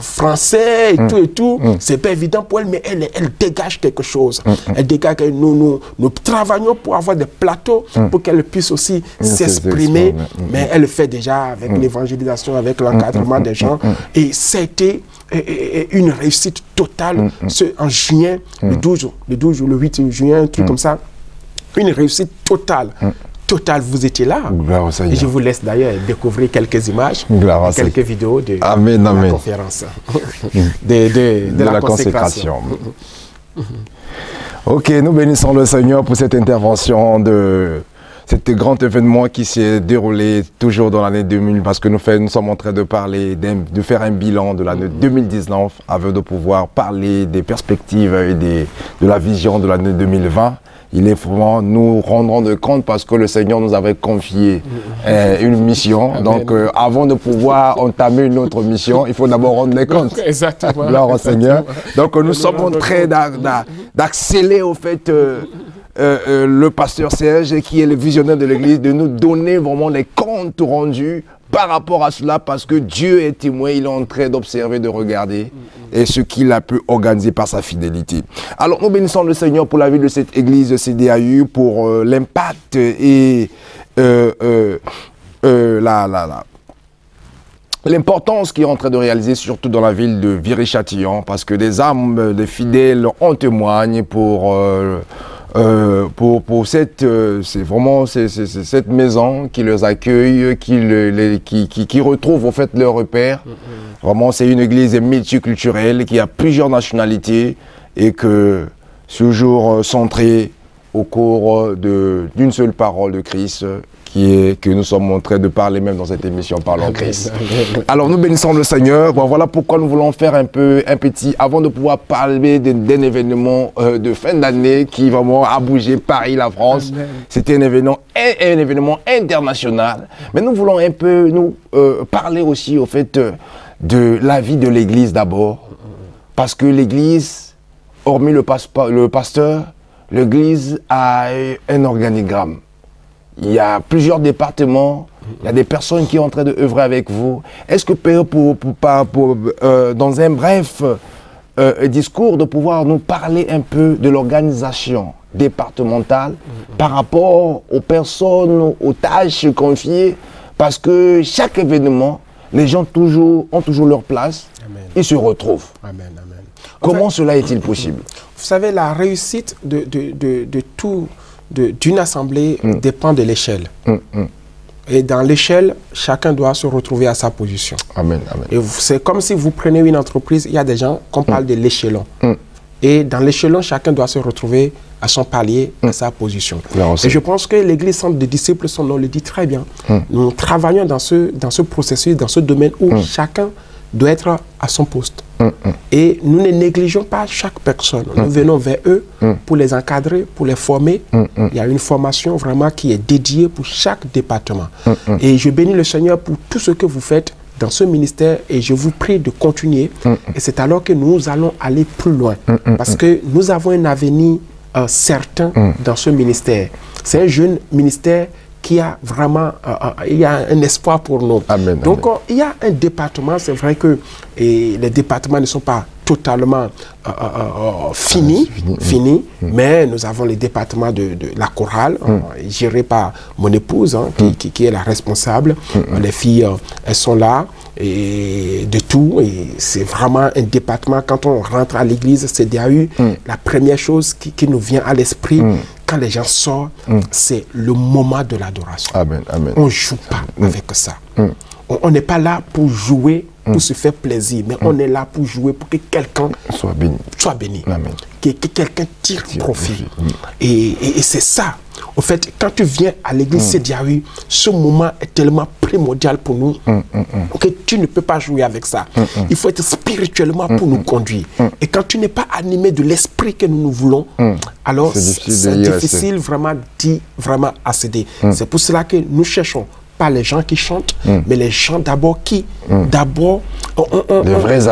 français et tout. C'est pas évident pour elle, mais elle dégage quelque chose. Elle dégage que nous travaillons pour avoir des plateaux pour qu'elle puisse aussi s'exprimer, mais elle le fait déjà avec l'évangélisation, avec l'encadrement des gens. Et c'était une réussite totale en juin, le 12 ou le 8 juin, un truc comme ça. Une réussite totale. Vous étiez là. Et je vous laisse d'ailleurs découvrir quelques images, quelques vidéos de la conférence, de la consécration. Ok, nous bénissons le Seigneur pour cette intervention de cet grand événement qui s'est déroulé toujours dans l'année 2000, parce que nous sommes en train de parler, de faire un bilan de l'année 2019 afin de pouvoir parler des perspectives et de la vision de l'année 2020. il est vraiment, nous rendrons de compte parce que le Seigneur nous avait confié une mission. Donc, avant de pouvoir entamer une autre mission, il faut d'abord rendre les comptes. Exactement. Gloire au Seigneur. Donc, nous sommes en train d'accélérer au fait le pasteur Serge, qui est le visionnaire de l'église, de nous donner vraiment les comptes rendus par rapport à cela, parce que Dieu est témoin, il est en train d'observer, de regarder, et ce qu'il a pu organiser par sa fidélité. Alors, nous bénissons le Seigneur pour la vie de cette église CDAU, pour l'impact et l'importance qu'il est en train de réaliser, surtout dans la ville de Viry-Châtillon, parce que des âmes, des fidèles en témoignent pour cette, c'est vraiment cette maison qui les accueille, qui retrouve en fait leur repère. Vraiment, c'est une église multiculturelle qui a plusieurs nationalités et que toujours centrée au cours d'une seule parole de Christ, que nous sommes en train de parler même dans cette émission Parlons Christ. Alors nous bénissons le Seigneur. Bon, voilà pourquoi nous voulons faire un petit, avant de pouvoir parler d'un événement de fin d'année qui vraiment a bougé Paris, la France. C'était un événement international. Mais nous voulons un peu nous parler aussi au fait de la vie de l'église d'abord. Parce que l'église, hormis le pasteur, l'église a un organigramme. Il y a plusieurs départements, il y a des personnes qui sont en train d'œuvrer avec vous. Est-ce que dans un bref discours, de pouvoir nous parler un peu de l'organisation départementale par rapport aux personnes, aux tâches confiées, parce que chaque événement, les gens ont toujours leur place, ils se retrouvent. Amen, amen. Comment cela est-il possible? Vous savez, la réussite d'une assemblée dépend de l'échelle. Et dans l'échelle, chacun doit se retrouver à sa position. Amen, amen. Et c'est comme si vous prenez une entreprise, il y a des gens qu'on parle de l'échelon. Et dans l'échelon, chacun doit se retrouver à son palier, à sa position. Et je pense que l'église Centre des disciples, son nom le dit très bien. Nous travaillons dans ce processus, dans ce domaine où chacun doit être à son poste. Et nous ne négligeons pas chaque personne. Nous venons vers eux pour les encadrer, pour les former. Il y a une formation vraiment qui est dédiée pour chaque département. Et je bénis le Seigneur pour tout ce que vous faites dans ce ministère et je vous prie de continuer. Et c'est alors que nous allons aller plus loin. Parce que nous avons un avenir certain dans ce ministère. C'est un jeune ministère qui a vraiment il y a un espoir pour nous. Amen, donc il y a un département, c'est vrai que les départements ne sont pas totalement finis, mais nous avons les départements de la chorale, gérés par mon épouse, qui est la responsable. Les filles, elles sont là, et de tout, et c'est vraiment un département. Quand on rentre à l'église CDAU, la première chose qui nous vient à l'esprit, quand les gens sortent, c'est le moment de l'adoration. Amen, amen. On ne joue pas avec ça. On n'est pas là pour jouer, pour se faire plaisir, mais on est là pour jouer, pour que quelqu'un soit béni. Amen. Que quelqu'un tire profit. Et c'est ça. Au fait, quand tu viens à l'église CDAU, ce moment est tellement primordial pour nous que tu ne peux pas jouer avec ça. Il faut être spirituellement pour nous conduire. Et quand tu n'es pas animé de l'esprit que nous voulons, alors c'est difficile vraiment à céder. C'est pour cela que nous cherchons pas les gens qui chantent, mais les gens d'abord qui, des vrais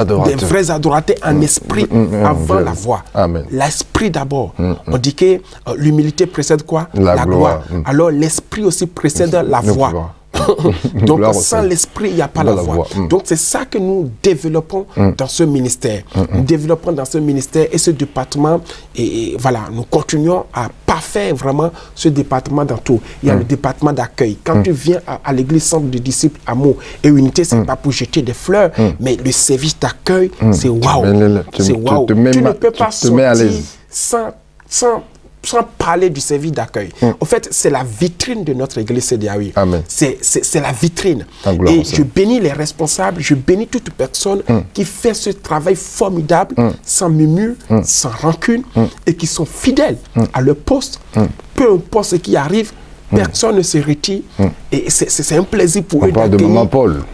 adorateurs en esprit avant la voix. L'esprit d'abord. On dit que l'humilité précède quoi? La gloire. Alors l'esprit aussi précède la voix. Donc sans l'esprit, il n'y a pas la voix. Donc c'est ça que nous développons dans ce ministère. Nous développons dans ce ministère et ce département. Et voilà, nous continuons à parfaire vraiment ce département dans tout. Il y a le département d'accueil. Quand tu viens à l'église Centre des disciples, amour et unité, c'est pas pour jeter des fleurs, mais le service d'accueil, c'est waouh. C'est waouh. Tu ne peux pas sortir sans parler du service d'accueil. En fait, c'est la vitrine de notre église CDAU. C'est la vitrine. Et je bénis les responsables, je bénis toute personne qui fait ce travail formidable, sans murmure, sans rancune, et qui sont fidèles à leur poste. Peu importe ce qui arrive, personne ne se retire. Et c'est un plaisir pour eux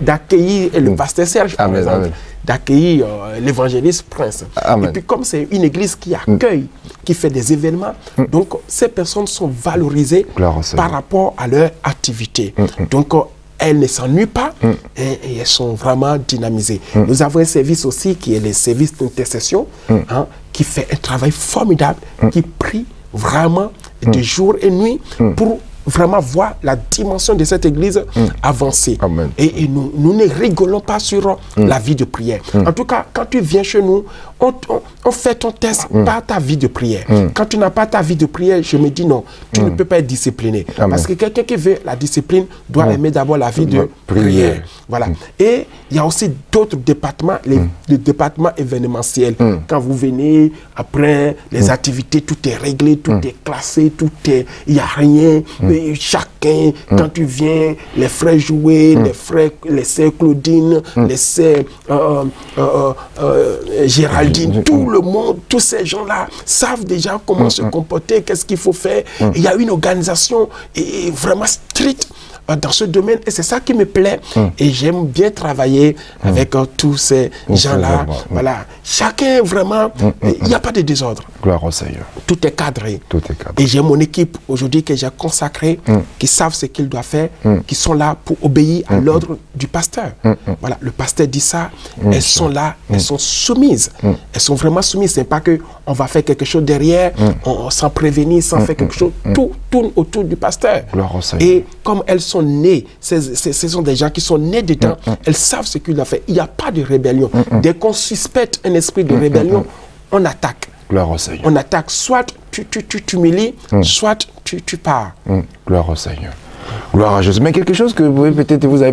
d'accueillir le pasteur Serge, par exemple. d'accueillir l'évangéliste Prince. Amen. Et puis comme c'est une église qui accueille, qui fait des événements, donc ces personnes sont valorisées par rapport à leur activité. Donc elles ne s'ennuient pas et elles sont vraiment dynamisées. Nous avons un service aussi qui est le service d'intercession, qui fait un travail formidable, qui prie vraiment de jour et nuit pour vraiment voir la dimension de cette église avancer. Amen. Et nous ne rigolons pas sur la vie de prière. En tout cas, quand tu viens chez nous, on fait ton test par ta vie de prière. Quand tu n'as pas ta vie de prière, je me dis non, tu ne peux pas être discipliné. Amen. Parce que quelqu'un qui veut la discipline doit aimer d'abord la vie de prière. Voilà. Et il y a aussi d'autres départements, le département événementiel. Quand vous venez, après les activités, tout est réglé, tout est classé, il n'y a rien. Mais chacun, quand tu viens, les frères jouer, les sœurs Claudine, les sœurs Géraldine, tout le monde, tous ces gens-là savent déjà comment se comporter, qu'est-ce qu'il faut faire. Il y a une organisation et vraiment stricte dans ce domaine et c'est ça qui me plaît et j'aime bien travailler avec tous ces gens-là. Voilà. Chacun vraiment, il n'y a pas de désordre. Gloire au Seigneur. Tout est cadré. Tout est cadré. Et j'ai mon équipe aujourd'hui que j'ai consacrée, qui savent ce qu'ils doivent faire, qui sont là pour obéir à l'ordre du pasteur. Voilà, le pasteur dit ça, elles sont là, elles sont soumises. Elles sont vraiment soumises. Ce n'est pas qu'on va faire quelque chose derrière, sans prévenir, sans faire quelque chose. Tout tourne autour du pasteur. Gloire au Seigneur. Et comme elles sont nées, ce sont des gens qui sont nés dedans, elles savent ce qu'ils doivent faire. Il n'y a pas de rébellion. Dès qu'on suspecte un esprit de rébellion, on attaque. Gloire au Seigneur. On attaque, soit tu t'humilies, soit tu pars. Gloire au Seigneur. Gloire à Jésus. Mais quelque chose que vous avez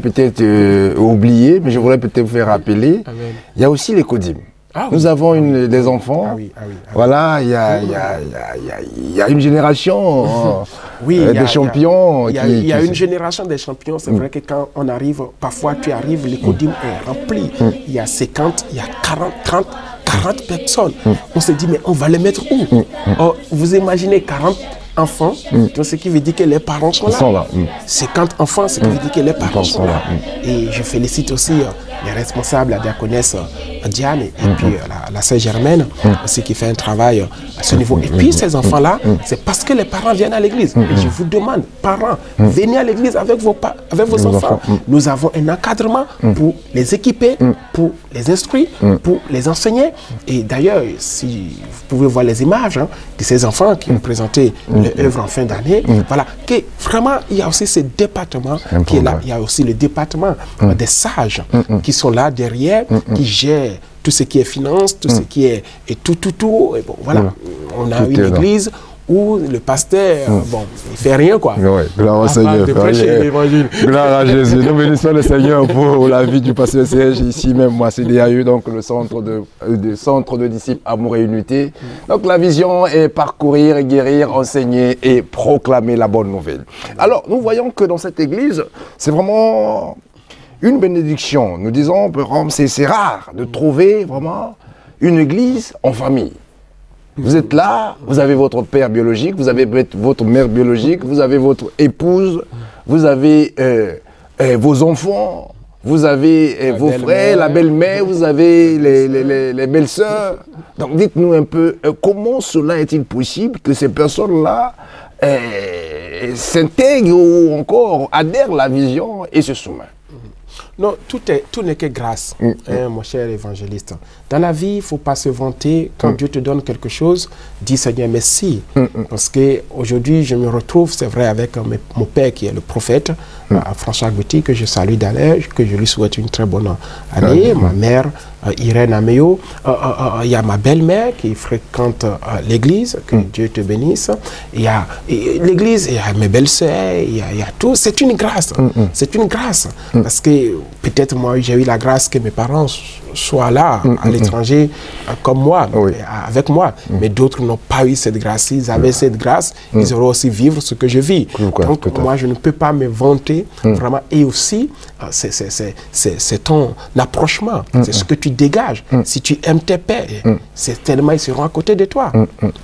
peut-être oublié, mais je voudrais peut-être vous faire rappeler. Amen. Il y a aussi les codymes. Ah, oui. Nous avons des enfants. Voilà, il y a une génération des champions. Il y a une génération des champions. C'est vrai que quand on arrive, parfois tu arrives, le codyme est rempli. Il y a 50, il y a 40 personnes. On se dit, mais on va les mettre où? Vous imaginez 40 enfants, donc ce qui veut dire que les parents sont là. 50 enfants, ce qui veut dire que les parents sont là. Et je félicite aussi les responsables, la diaconesse Diane et puis la sœur Germaine aussi qui fait un travail à ce niveau. Et puis ces enfants-là, c'est parce que les parents viennent à l'église. Et je vous demande, parents, venez à l'église avec vos enfants. Nous avons un encadrement pour les équiper, pour les instruire, pour les enseigner. Et d'ailleurs, si vous pouvez voir les images de ces enfants qui ont présenté l'œuvre en fin d'année, voilà, que vraiment, il y a aussi ce département qui est là. Il y a aussi le département des sages qui sont là derrière, qui gèrent tout ce qui est finance, tout ce qui est et tout. Et bon, voilà, on a une église où le pasteur, bon, il fait rien, quoi. Oui, gloire au Seigneur. Gloire à Jésus. Nous bénissons le Seigneur pour la vie du pasteur Serge, ici même, moi, c'est DAU, donc le centre de disciples Amour et Unité. Donc la vision est parcourir, guérir, enseigner et proclamer la bonne nouvelle. Alors, nous voyons que dans cette église, c'est vraiment une bénédiction. Nous disons, c'est rare de trouver vraiment une église en famille. Vous êtes là, vous avez votre père biologique, vous avez votre mère biologique, vous avez votre épouse, vous avez vos enfants, vous avez vos frères, la belle-mère, vous avez les belles-sœurs. Donc dites-nous un peu, comment cela est-il possible que ces personnes-là s'intègrent ou encore adhèrent à la vision et se soumettent? Non, tout n'est que grâce, mon cher évangéliste. Dans la vie, il ne faut pas se vanter. Quand Dieu te donne quelque chose, dis Seigneur merci. Parce qu'aujourd'hui, je me retrouve, c'est vrai, avec mon père qui est le prophète, François Gauthier, que je salue d'ailleurs, que je lui souhaite une très bonne année. Ma mère, Irène Améo. Il y a ma belle-mère qui fréquente l'église, que Dieu te bénisse. Il y a l'église, il y a mes belles-sœurs, il y a tout. C'est une grâce. C'est une grâce. Parce que peut-être moi, j'ai eu la grâce que mes parents soient là, à l'étranger, comme moi, avec moi. Mais d'autres n'ont pas eu cette grâce. S'ils avaient cette grâce, ils auraient aussi vivre ce que je vis. Donc moi, je ne peux pas me vanter, vraiment. Et aussi, c'est ton approchement, c'est ce que tu dégages. Si tu aimes tes pères, certainement ils seront à côté de toi.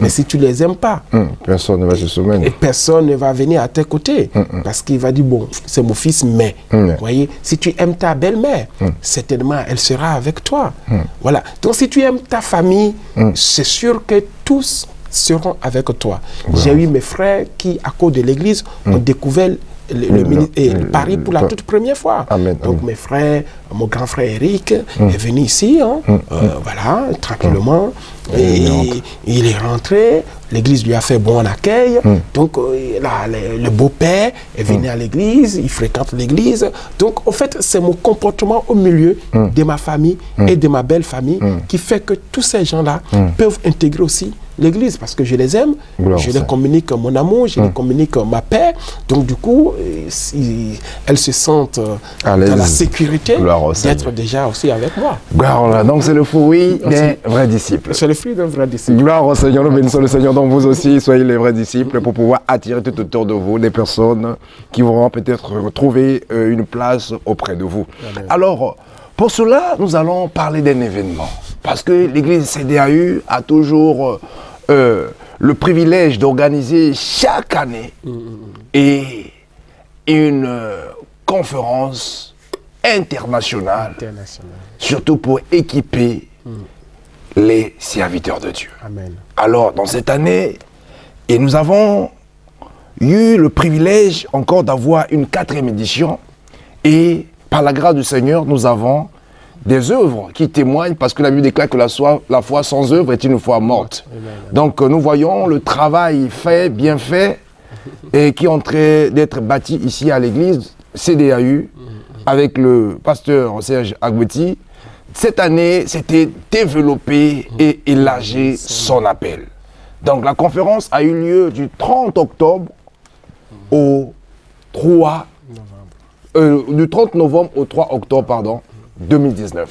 Mais si tu ne les aimes pas, personne ne va se soumettre. Et personne ne va venir à tes côtés. Parce qu'il va dire, bon, c'est mon fils, mais. Vous voyez, si tu aimes ta ta belle-mère, certainement, elle sera avec toi. Voilà. Donc, si tu aimes ta famille, c'est sûr que tous seront avec toi. J'ai eu mes frères qui, à cause de l'église, ont découvert Paris pour la toute première fois. Donc mes frères, mon grand frère Eric est venu ici, voilà, tranquillement. Et il est rentré, l'église lui a fait bon accueil. Donc le beau-père est venu à l'église, il fréquente l'église. Donc en fait, c'est mon comportement au milieu de ma famille et de ma belle famille qui fait que tous ces gens-là peuvent intégrer aussi l'église, parce que je les aime, je les communique mon amour, je les communique ma paix. Donc du coup, elles se sentent dans la sécurité d'être déjà aussi avec moi. Gloire, donc c'est le fruit des vrais disciples. C'est le fruit d'un vrai disciple. Gloire au Seigneur, nous bénissons le Seigneur. Donc vous aussi, soyez les vrais disciples pour pouvoir attirer tout autour de vous des personnes qui vont peut-être retrouver une place auprès de vous. Amen. Alors, pour cela, nous allons parler d'un événement. Parce que l'église CDAU a toujours le privilège d'organiser chaque année une conférence internationale, surtout pour équiper les serviteurs de Dieu. Amen. Alors, dans cette année, et nous avons eu le privilège encore d'avoir une 4e édition, et par la grâce du Seigneur, nous avons des œuvres qui témoignent, parce que la Bible déclare que la foi sans œuvre est une foi morte. Donc nous voyons le travail fait, bien fait, et qui est en train d'être bâti ici à l'église CDAU, avec le pasteur Serge Agbetti. Cette année, c'était développer et élargir son appel. Donc la conférence a eu lieu du 30 octobre au 3 du 30 novembre au 3 octobre, pardon, 2019.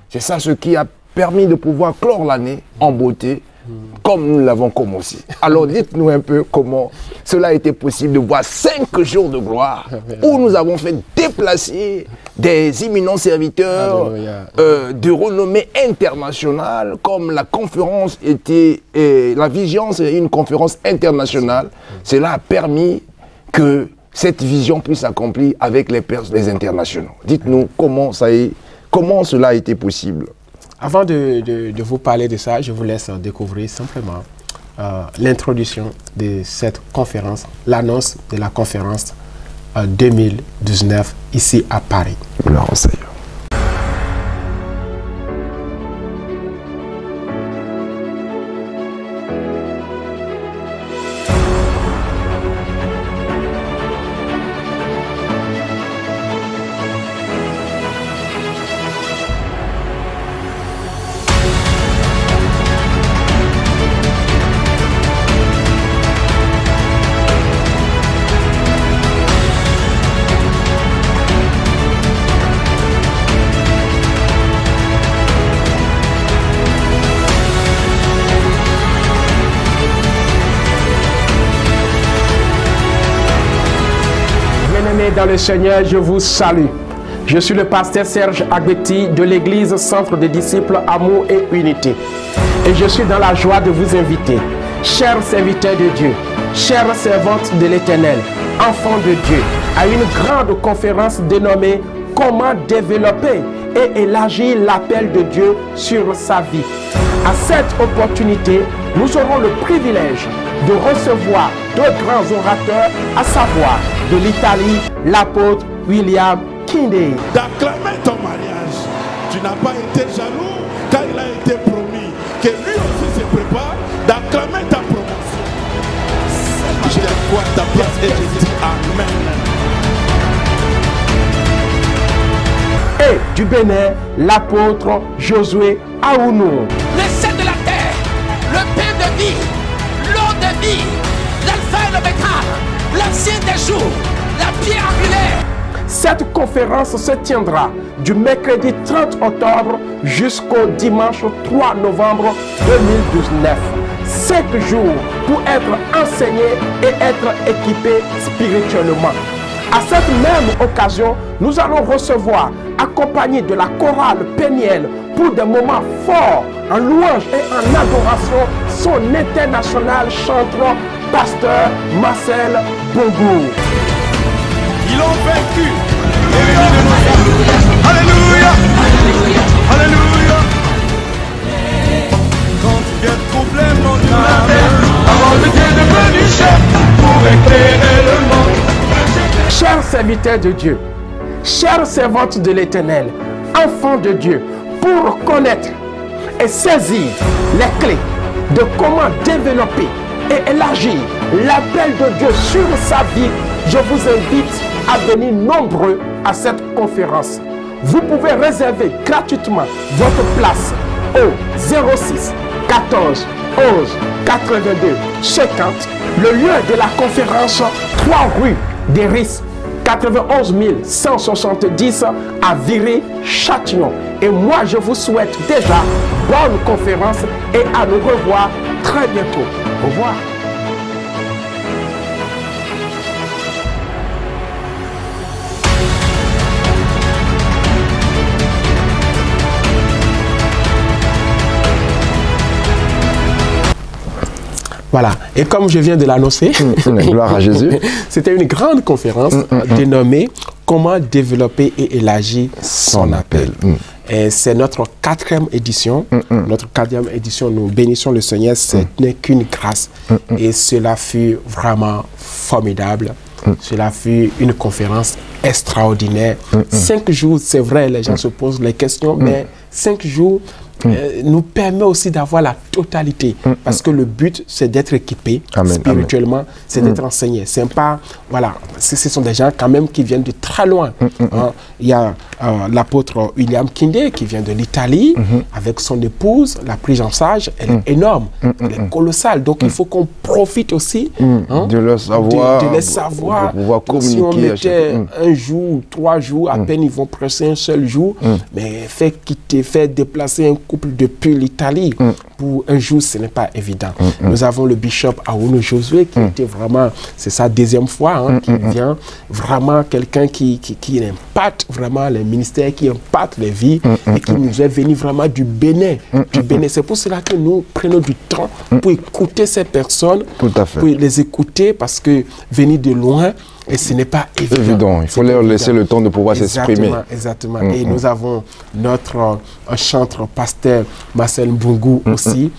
C'est ça ce qui a permis de pouvoir clore l'année en beauté, comme nous l'avons commencé. Alors dites-nous un peu comment cela a été possible de voir 5 jours de gloire où nous avons fait déplacer des imminents serviteurs de renommée internationale, comme la conférence était, la vision c'est une conférence internationale. Cela a permis que cette vision puisse s'accomplir avec les internationaux. Dites-nous comment cela a été possible. Avant de vous parler de ça, je vous laisse découvrir simplement l'introduction de cette conférence, l'annonce de la conférence 2019 ici à Paris. Gloire au Seigneur. Dans le Seigneur, je vous salue. Je suis le pasteur Serge Agbetti de l'église Centre des disciples Amour et Unité. Et je suis dans la joie de vous inviter, chers serviteurs de Dieu, chères servantes de l'Éternel, enfants de Dieu, à une grande conférence dénommée « Comment développer et élargir l'appel de Dieu sur sa vie ». À cette opportunité, nous aurons le privilège de recevoir deux grands orateurs, à savoir de l'Italie, l'apôtre William Kindé. D'acclamer ton mariage. Tu n'as pas été jaloux car il a été promis que lui aussi se prépare d'acclamer ta promotion. Je vois ta place et je dis Amen. Et du Bénin, l'apôtre Josué Aounou. Le sel de la terre, le pain de vie, l'eau de vie, l'alpha et l'oméga, l'ancien des jours, la pierre angulaire. Cette conférence se tiendra du mercredi 30 octobre jusqu'au dimanche 3 novembre 2019. 5 jours pour être enseigné et être équipé spirituellement. À cette même occasion, nous allons recevoir, accompagné de la chorale Péniel, pour des moments forts, en louange et en adoration, son international chanteur, pasteur Marcel Bongo. Ils l'ont vaincu. Et Alléluia. Quand il y a de problèmes dans la terre, avant de Dieu devenu chef pour éclairer le monde. Chers serviteurs de Dieu, chers servantes de l'Éternel, enfants de Dieu, pour connaître et saisir les clés de comment développer et élargir l'appel de Dieu sur sa vie, je vous invite à venir nombreux à cette conférence. Vous pouvez réserver gratuitement votre place au 06 14 11 82 50. Le lieu de la conférence, 3 rue des Risses, 91 170 à Viry-Châtillon. Et moi, je vous souhaite déjà bonne conférence et à nous revoir très bientôt. Au revoir. Voilà, et comme je viens de l'annoncer, gloire à Jésus, c'était une grande conférence dénommée « Comment développer et élargir son appel ». Et c'est notre 4e édition. Notre 4e édition, nous bénissons le Seigneur, ce n'est qu'une grâce. Et cela fut vraiment formidable. Cela fut une conférence extraordinaire. 5 jours, c'est vrai, les gens se posent les questions, mais 5 jours nous permet aussi d'avoir la totalité. Parce que le but, c'est d'être équipé spirituellement, c'est d'être enseigné. C'est pas, voilà, ce sont des gens quand même qui viennent de très loin. Il y a l'apôtre William Kindé qui vient de l'Italie avec son épouse. La prise en charge, elle est énorme, elle est colossale. Donc il faut qu'on profite aussi de leur savoir, de les savoir. Pour pouvoir communiquer. Si on mettait un jour, 3 jours, à peine ils vont presser un seul jour, mais faire déplacer un couple depuis l'Italie pour un jour, ce n'est pas évident. Nous avons le bishop Aounou Josué qui était vraiment, c'est sa 2e fois, qui vient vraiment quelqu'un qui impacte vraiment les ministères, qui impacte les vies et qui nous est venu vraiment du Bénin. C'est pour cela que nous prenons du temps pour écouter ces personnes, pour les écouter parce que venir de loin, et ce n'est pas évident. Il faut leur laisser le temps de pouvoir s'exprimer. Exactement. Et nous avons notre chantre pasteur Marcel Mbungu aussi,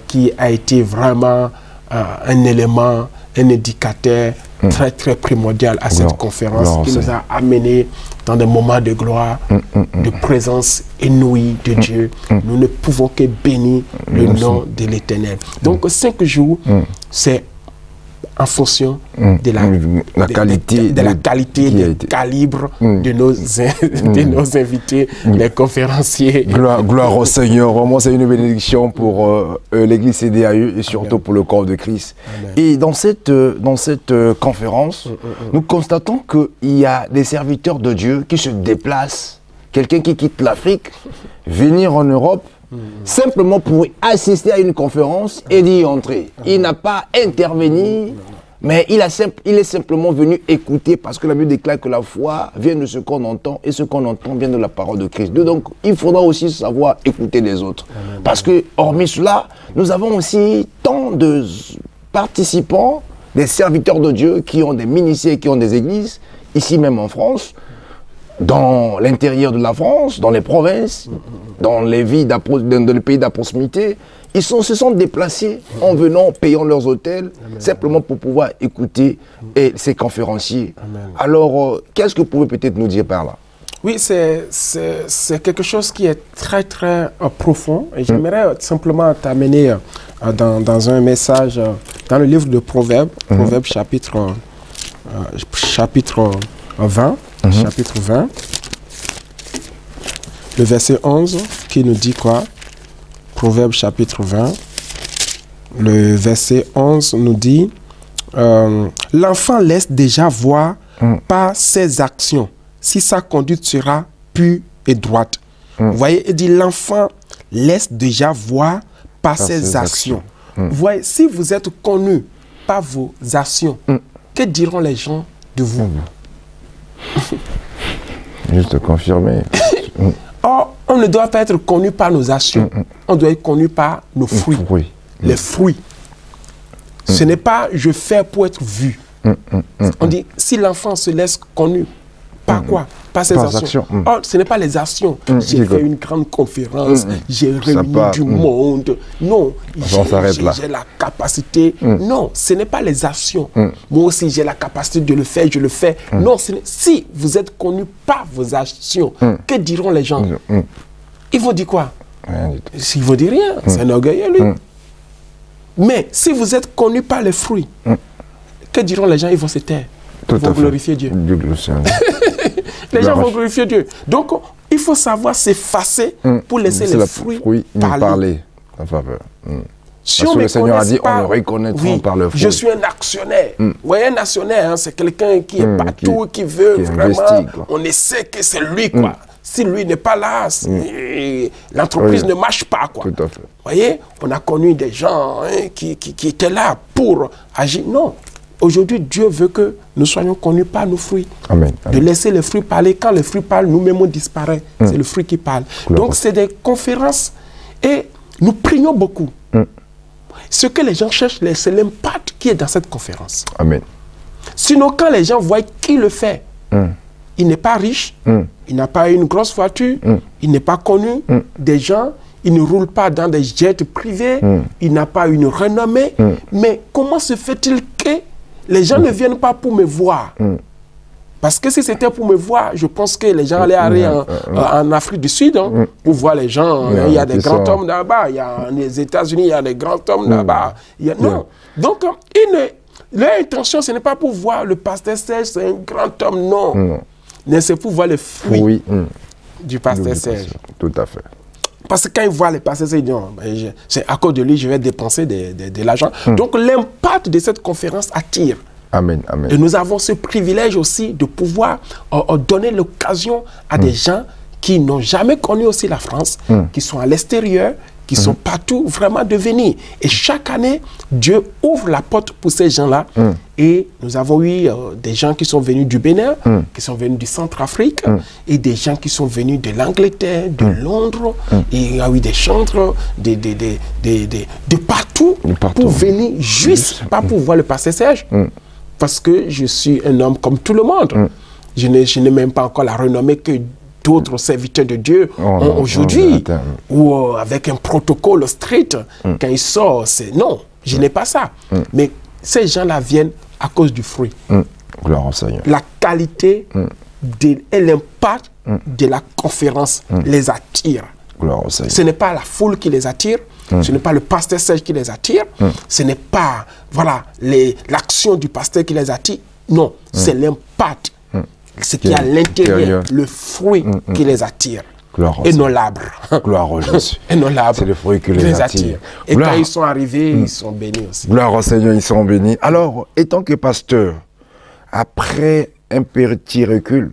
qui a été vraiment un élément, un indicateur très très primordial à cette conférence, qui nous a amenés dans des moments de gloire, de présence inouïe de Dieu. Nous ne pouvons que bénir le nom de l'Éternel. Donc 5 jours, c'est en fonction de la qualité, du calibre de nos invités, les conférenciers. Gloire au Seigneur. Vraiment, c'est une bénédiction pour l'Église CDAU et surtout pour le corps de Christ. Et dans cette conférence, nous constatons qu'il y a des serviteurs de Dieu qui se déplacent. Quelqu'un qui quitte l'Afrique, venir en Europe, simplement pour assister à une conférence et d'y entrer. Il n'a pas intervenu, mais il est simplement venu écouter parce que la Bible déclare que la foi vient de ce qu'on entend et ce qu'on entend vient de la parole de Christ. Donc, il faudra aussi savoir écouter les autres. Parce que, hormis cela, nous avons aussi tant de participants, des serviteurs de Dieu qui ont des ministères, qui ont des églises, ici même en France, dans l'intérieur de la France, dans les provinces, dans les pays de proximité. Ils se sont déplacés en venant, payant leurs hôtels, simplement pour pouvoir écouter ces conférenciers. Alors, qu'est-ce que vous pouvez peut-être nous dire par là? Oui, c'est quelque chose qui est très, très profond. Et j'aimerais simplement t'amener dans un message, dans le livre de Proverbes, Proverbes chapitre 20, chapitre 20, le verset 11, qui nous dit quoi? Proverbes chapitre 20, le verset 11 nous dit l'enfant laisse déjà voir par ses actions si sa conduite sera pure et droite. Vous voyez, il dit l'enfant laisse déjà voir par ses actions. Vous voyez, si vous êtes connu par vos actions, que diront les gens de vous? Juste confirmer. Or, on ne doit pas être connu par nos actions, on doit être connu par nos fruits. Les fruits. Ce n'est pas je fais pour être vu. On dit, si l'enfant se laisse connu Par quoi? Pas ces actions. Oh, ce n'est pas les actions. J'ai fait une grande conférence, j'ai réuni du monde. Non, j'ai la capacité. Non, ce n'est pas les actions. Moi aussi, j'ai la capacité de le faire, je le fais. Non, si vous êtes connu par vos actions, que diront les gens? Ils vont dire quoi? Ils vont dire rien. C'est un orgueilleux, lui. Mais si vous êtes connu par les fruits, que diront les gens? Ils vont se taire. Ils vont glorifier Dieu. Les gens vont glorifier Dieu. Donc, il faut savoir s'effacer pour laisser les fruits parler. Si on le Seigneur a dit, on le reconnaîtra par le fruit. Je suis un actionnaire. Vous voyez, un actionnaire, hein, c'est quelqu'un qui est partout, qui veut vraiment... On essaie que c'est lui, quoi. Si lui n'est pas là, l'entreprise ne marche pas, quoi. Tout à fait. Vous voyez, on a connu des gens qui étaient là pour agir. Non. Aujourd'hui, Dieu veut que nous soyons connus par nos fruits. Amen. De laisser les fruits parler. Quand les fruits parlent, nous-mêmes on disparaît. C'est le fruit qui parle. Donc, c'est des conférences et nous prions beaucoup. Ce que les gens cherchent, c'est l'impact qui est dans cette conférence. Amen. Sinon, quand les gens voient qui le fait, il n'est pas riche, il n'a pas une grosse voiture, il n'est pas connu des gens, il ne roule pas dans des jets privés, il n'a pas une renommée. Mais comment se fait-il que les gens ne viennent pas pour me voir? Parce que si c'était pour me voir, je pense que les gens allaient aller en Afrique du Sud pour voir les gens. Il y a des grands hommes là-bas. Il y a les États-Unis, il y a des grands hommes là-bas. Non. Donc, leur intention, ce n'est pas pour voir le pasteur Serge, c'est un grand homme, non. Mais c'est pour voir les fruits du pasteur Serge. Tout à fait. Parce que quand ils voient les pasteurs Serge, ils disent, c'est à cause de lui, je vais dépenser de l'argent. Donc, l'impact de cette conférence attire. Amen, amen. Et nous avons ce privilège aussi de pouvoir donner l'occasion à des gens qui n'ont jamais connu aussi la France, qui sont à l'extérieur, qui sont partout, vraiment de venir. Et chaque année, Dieu ouvre la porte pour ces gens-là. Et nous avons eu des gens qui sont venus du Bénin, qui sont venus du Centrafrique, et des gens qui sont venus de l'Angleterre, de Londres. Et il y a eu des chantres de partout, pour venir juste, pas pour voir le pasteur Serge, parce que je suis un homme comme tout le monde. Je n'ai même pas encore la renommée que d'autres serviteurs de Dieu ont aujourd'hui, ou avec un protocole strict, quand ils sortent, c'est non, je n'ai pas ça. Mais ces gens-là viennent à cause du fruit. Gloire au Seigneur. La qualité et l'impact de la conférence les attire. Gloire au Seigneur. Ce n'est pas la foule qui les attire, ce n'est pas le pasteur Serge qui les attire, ce n'est pas voilà, l'action du pasteur qui les attire. Non, c'est l'impact. Ce qui est à l'intérieur, le fruit qui les attire. Et non l'arbre. Gloire au Jésus. Et non l'arbre. C'est le fruit qui les attire. Et quand ils sont arrivés, ils sont bénis aussi. Gloire au Seigneur, ils sont bénis. Alors, étant que pasteur, après un petit recul,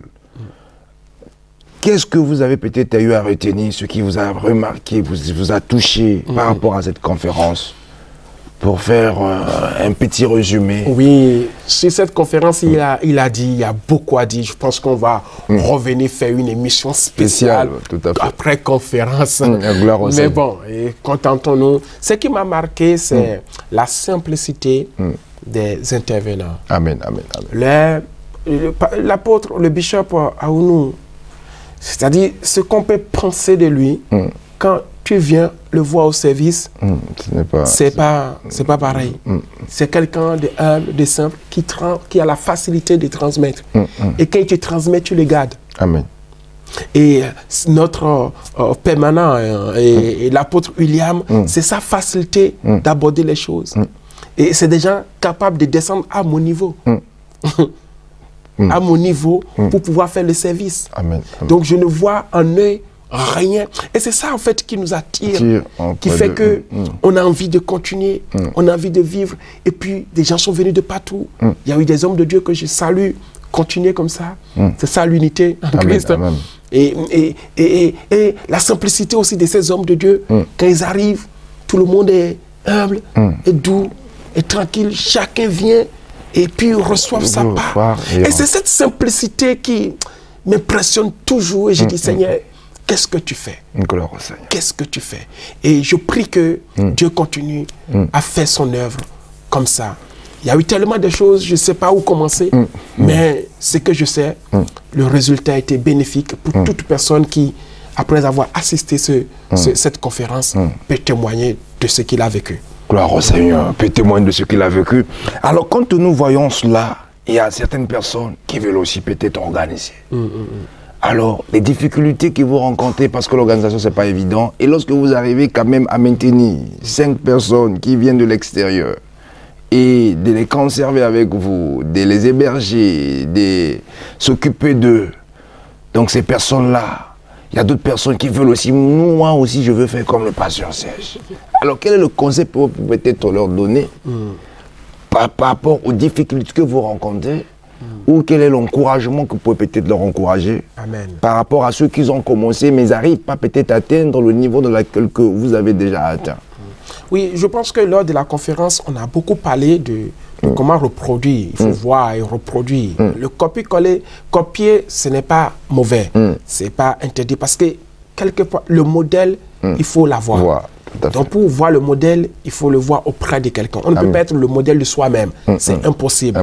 qu'est-ce que vous avez peut-être eu à retenir, ce qui vous a remarqué, vous a touché par rapport à cette conférence? Pour faire un petit résumé. Oui, sur cette conférence, il a dit, il y a beaucoup à dire. Je pense qu'on va revenir faire une émission spéciale après conférence. Mais bon, contentons-nous. Ce qui m'a marqué, c'est la simplicité des intervenants. Amen, amen, amen. L'apôtre, le bishop Aounou, c'est-à-dire ce qu'on peut penser de lui, quand tu viens le voir au service, c'est pas pareil. C'est quelqu'un de humble, de simple, qui a la facilité de transmettre. Et quand il te transmet, tu le gardes. Amen. Et notre permanent et l'apôtre William, c'est sa facilité d'aborder les choses. Et c'est des gens capables de descendre à mon niveau. À mon niveau pour pouvoir faire le service. Amen. Donc je ne vois en eux rien. Et c'est ça en fait qui nous attire, qui fait que on a envie de continuer, on a envie de vivre. Et puis des gens sont venus de partout. Il y a eu des hommes de Dieu que je salue. Continuer comme ça. C'est ça l'unité en Christ. Amen. Et la simplicité aussi de ces hommes de Dieu. Quand ils arrivent, tout le monde est humble, et doux, et tranquille. Chacun vient et puis reçoivent sa part. Et c'est cette simplicité qui m'impressionne toujours. Et je dis, Seigneur, qu'est-ce que tu fais? Qu'est-ce que tu fais? Et je prie que Dieu continue à faire son œuvre comme ça. Il y a eu tellement de choses, je ne sais pas où commencer, mais ce que je sais, le résultat a été bénéfique pour toute personne qui, après avoir assisté cette conférence, peut témoigner de ce qu'il a vécu. Gloire au Seigneur, peut témoigner de ce qu'il a vécu. Alors, quand nous voyons cela, il y a certaines personnes qui veulent aussi peut-être organiser. Alors, les difficultés que vous rencontrez, parce que l'organisation, ce n'est pas évident, et lorsque vous arrivez quand même à maintenir 5 personnes qui viennent de l'extérieur, et de les conserver avec vous, de les héberger, de s'occuper d'eux. Donc ces personnes-là, il y a d'autres personnes qui veulent aussi, moi aussi je veux faire comme le pasteur Serge. Alors quel est le conseil que vous pouvez peut-être leur donner par rapport aux difficultés que vous rencontrez ou quel est l'encouragement que vous pouvez peut-être leur encourager par rapport à ceux qui ont commencé mais n'arrivent pas peut-être à atteindre le niveau de laquelle que vous avez déjà atteint? Oui, je pense que lors de la conférence, on a beaucoup parlé de comment reproduire. Il faut voir et reproduire. Le copier-coller, copier, ce n'est pas mauvais. Ce n'est pas interdit parce que quelque part, le modèle, il faut l'avoir. Donc pour voir le modèle, il faut le voir auprès de quelqu'un. On ne peut pas être le modèle de soi-même. C'est impossible.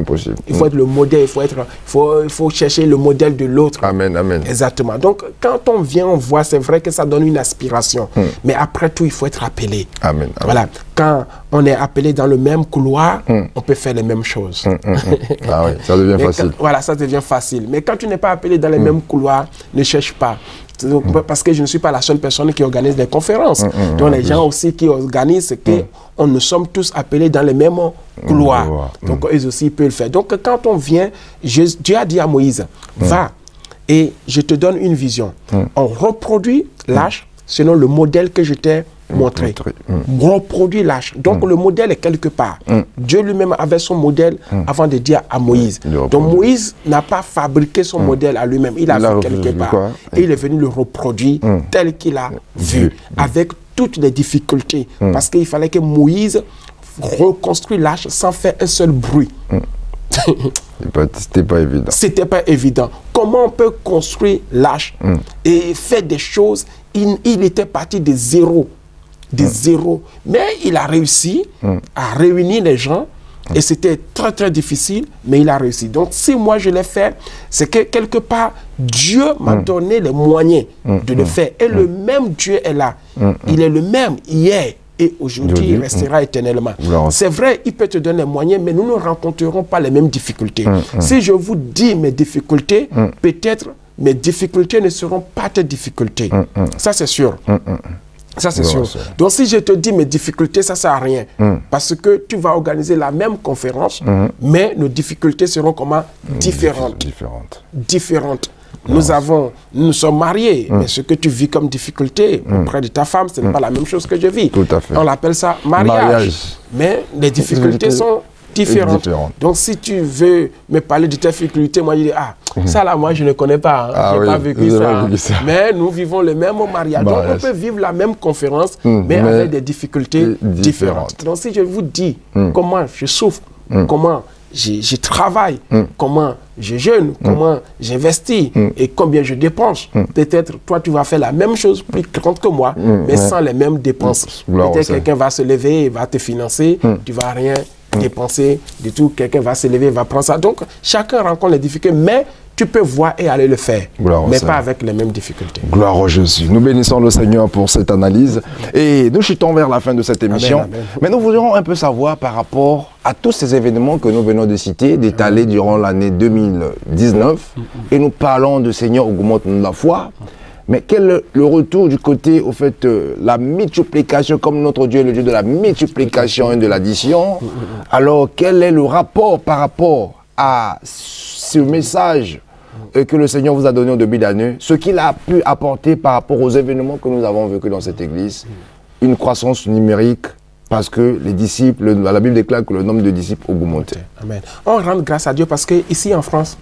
Il faut être le modèle, il faut chercher le modèle de l'autre. Amen, amen. Exactement. Donc quand on vient, on voit, c'est vrai que ça donne une aspiration. Mais après tout, il faut être appelé. Amen, amen. Voilà. Quand on est appelé dans le même couloir, on peut faire les mêmes choses. Ah oui, ça devient facile. Voilà, ça devient facile. Mais quand tu n'es pas appelé dans les mêmes couloirs, ne cherche pas. Donc, parce que je ne suis pas la seule personne qui organise des conférences. Donc les gens aussi qui organisent, c'est que nous sommes tous appelés dans les mêmes couloirs. Donc eux aussi peuvent le faire. Donc quand on vient, Dieu a dit à Moïse, va et je te donne une vision. On reproduit l'arche selon le modèle que je t'ai montré. Reproduit l'arche. Donc le modèle est quelque part. Dieu lui-même avait son modèle avant de dire à Moïse. Donc Moïse n'a pas fabriqué son modèle à lui-même. Il a vu quelque part. Et il est venu le reproduire tel qu'il a vu. Avec toutes les difficultés. Parce qu'il fallait que Moïse reconstruise l'arche sans faire un seul bruit. C'était pas évident. C'était pas évident. Comment on peut construire l'arche et faire des choses? Il était parti de zéro. Mais il a réussi à réunir les gens et c'était très très difficile, mais il a réussi. Donc si moi je l'ai fait, c'est que quelque part Dieu m'a donné les moyens de le faire. Et le même Dieu est là. Il est le même hier et aujourd'hui il restera éternellement. C'est vrai, il peut te donner les moyens, mais nous ne rencontrerons pas les mêmes difficultés. Si je vous dis mes difficultés, peut-être mes difficultés ne seront pas tes difficultés. Ça c'est sûr. Ça, c'est sûr. Donc, si je te dis mes difficultés, ça ne sert à rien. Parce que tu vas organiser la même conférence, mais nos difficultés seront comment? Différentes. Nous sommes mariés, mais ce que tu vis comme difficulté auprès de ta femme, ce n'est pas la même chose que je vis. Tout à fait. On appelle ça mariage. Mais les difficultés sont différentes. Donc, si tu veux me parler de tes difficultés, moi, je dis, ça là, moi, je ne connais pas. Je n'ai pas vécu ça. Mais nous vivons le même mariage. Donc, on peut vivre la même conférence, mais avec des difficultés différentes. Donc, si je vous dis comment je souffre, comment je travaille, comment je jeûne, comment j'investis et combien je dépense, peut-être toi, tu vas faire la même chose plus grande que moi, mais sans les mêmes dépenses. Peut-être quelqu'un va se lever et va te financer, tu ne vas rien dépenser du tout, quelqu'un va se lever, va prendre ça. Donc, chacun rencontre les difficultés, mais tu peux voir et aller le faire, mais pas avec les mêmes difficultés. Gloire au Jésus. Nous bénissons le Seigneur pour cette analyse. Et nous chutons vers la fin de cette émission. Amen, amen. Mais nous voudrions un peu savoir par rapport à tous ces événements que nous venons de citer, d'étaler durant l'année 2019. Et nous parlons de Seigneur, augmente-nous la foi. Mais quel est le retour du côté, au fait, la multiplication, comme notre Dieu est le Dieu de la multiplication et de l'addition. Alors, quel est le rapport par rapport à ce message que le Seigneur vous a donné au début d'année, ce qu'il a pu apporter par rapport aux événements que nous avons vécus dans cette église, une croissance numérique, parce que les disciples, la Bible déclare que le nombre de disciples augmentait. Amen. On rend grâce à Dieu parce qu'ici en France,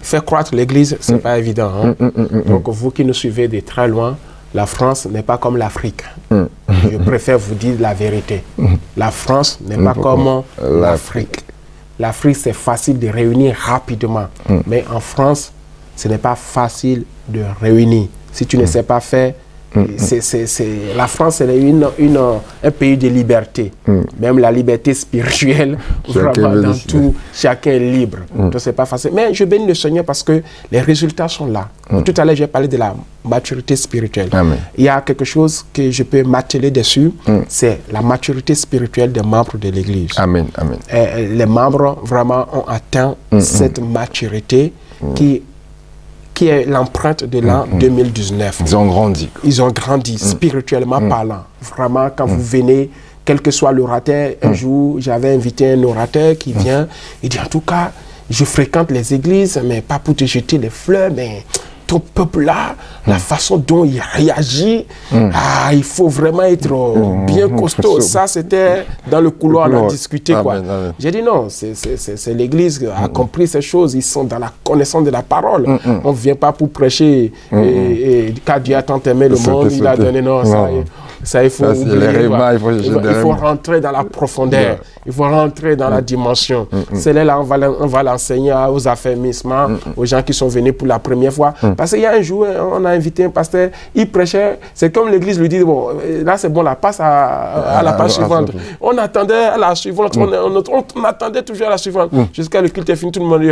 faire croître l'église, ce n'est pas évident. Donc vous qui nous suivez de très loin, la France n'est pas comme l'Afrique. Je préfère vous dire la vérité. La France n'est pas comme l'Afrique. L'Afrique, c'est facile de réunir rapidement. Mais en France, ce n'est pas facile de réunir. Si tu ne sais pas faire, La France, elle est un pays de liberté. Même la liberté spirituelle, vraiment dans tout, chacun est libre. Donc c'est pas facile. Mais je bénis le Seigneur parce que les résultats sont là. Tout à l'heure, j'ai parlé de la maturité spirituelle. Amen. Il y a quelque chose que je peux m'atteler dessus, c'est la maturité spirituelle des membres de l'Église. Amen, amen. Les membres vraiment ont atteint cette maturité qui est l'empreinte de l'an 2019. Ils ont grandi. Ils ont grandi, spirituellement parlant. Vraiment, quand vous venez, quel que soit l'orateur, un jour, j'avais invité un orateur qui vient, il dit, en tout cas, je fréquente les églises, mais pas pour te jeter les fleurs, mais ton peuple-là, la façon dont il réagit, il faut vraiment être bien costaud. Ça, c'était dans le couloir, on a discuté. J'ai dit non, c'est l'église qui a compris ces choses. Ils sont dans la connaissance de la parole. On ne vient pas pour prêcher et car Dieu a tant aimé le monde, il a donné non. Ça, il faut il faut rentrer dans la profondeur. Il faut rentrer dans la dimension. C'est là, on va l'enseigner aux affermissements, aux gens qui sont venus pour la première fois. Parce qu'il y a un jour, on a invité un pasteur, il prêchait, c'est comme l'église lui dit, bon, là c'est bon, la passe à la page suivante. On attendait à la suivante, on attendait toujours à la suivante. Jusqu'à le culte est fini, tout le monde dit,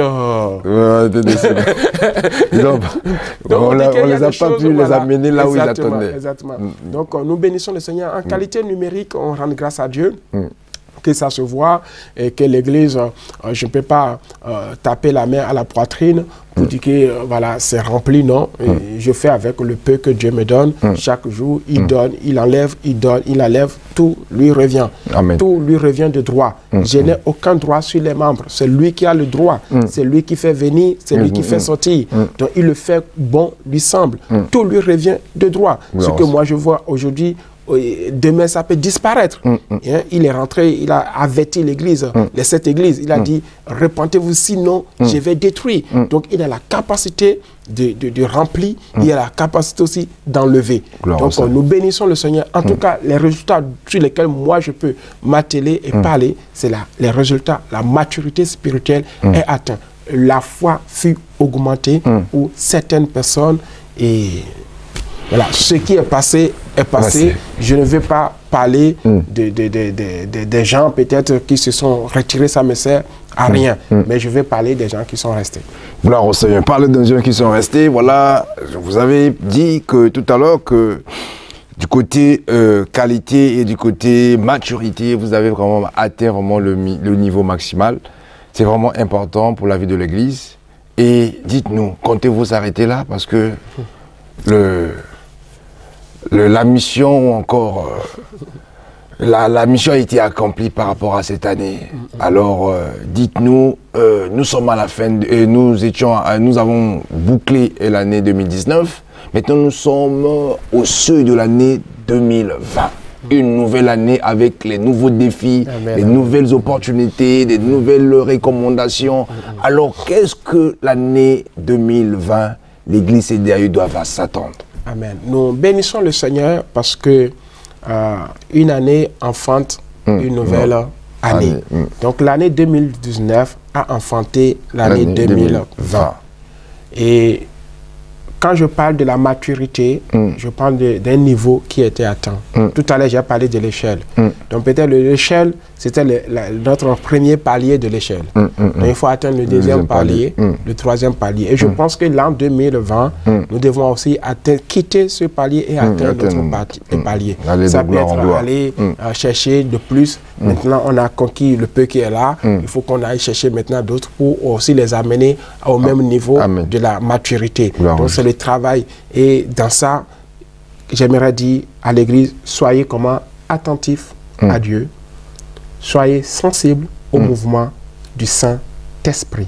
on les a pas pu les amener là où ils attendaient. Exactement. Donc nous bénissons le Seigneur. En qualité numérique, on rend grâce à Dieu. Que ça se voit et que l'Église, je ne peux pas taper la main à la poitrine pour dire que voilà, c'est rempli, non. Et je fais avec le peu que Dieu me donne. Chaque jour, il donne, il enlève, il donne, il enlève, tout lui revient. Amen. Tout lui revient de droit. Je n'ai aucun droit sur les membres. C'est lui qui a le droit. C'est lui qui fait venir, c'est lui qui fait sortir. Donc il le fait bon, lui semble. Tout lui revient de droit. Ce que moi je vois aujourd'hui, demain ça peut disparaître. Il est rentré, il a averti l'église, les 7 églises, il a dit repentez-vous sinon je vais détruire. Donc il a la capacité de remplir, il a la capacité aussi d'enlever. Donc nous bénissons le Seigneur. En tout cas, les résultats sur lesquels moi je peux m'atteler et parler, c'est les résultats, la maturité spirituelle est atteinte. La foi fut augmentée pour certaines personnes et voilà, ce qui est passé est passé. Je ne vais pas parler des gens peut-être qui se sont retirés, ça me sert à rien. Mais je vais parler des gens qui sont restés. Gloire au Seigneur. Parler des gens qui sont restés. Voilà, vous avez dit que tout à l'heure que du côté qualité et du côté maturité, vous avez vraiment atteint vraiment le niveau maximal. C'est vraiment important pour la vie de l'Église. Et dites-nous, comptez-vous arrêter là parce que la mission encore, la mission a été accomplie par rapport à cette année. Alors, dites-nous, nous sommes à la fin, nous avons bouclé l'année 2019. Maintenant, nous sommes au seuil de l'année 2020. Une nouvelle année avec les nouveaux défis, les nouvelles opportunités, les nouvelles recommandations. Alors, qu'est-ce que l'année 2020, l'Église CDAE doit s'attendre? Amen. Nous bénissons le Seigneur parce que une année enfante une nouvelle année. Donc l'année 2019 a enfanté l'année 2020. Et quand je parle de la maturité, je parle d'un niveau qui était atteint. Tout à l'heure, j'ai parlé de l'échelle. Donc peut-être l'échelle, c'était notre premier palier de l'échelle. Il faut atteindre le deuxième palier, le troisième palier. Et je pense que l'an 2020, nous devons aussi quitter ce palier et atteindre notre palier. Ça peut être aller chercher de plus. Maintenant, on a conquis le peu qui est là. Il faut qu'on aille chercher maintenant d'autres pour aussi les amener au même niveau de la maturité. Donc c'est le travail. Et dans ça, j'aimerais dire à l'Église, soyez comment attentifs à Dieu. Soyez sensibles au mouvement du Saint-Esprit.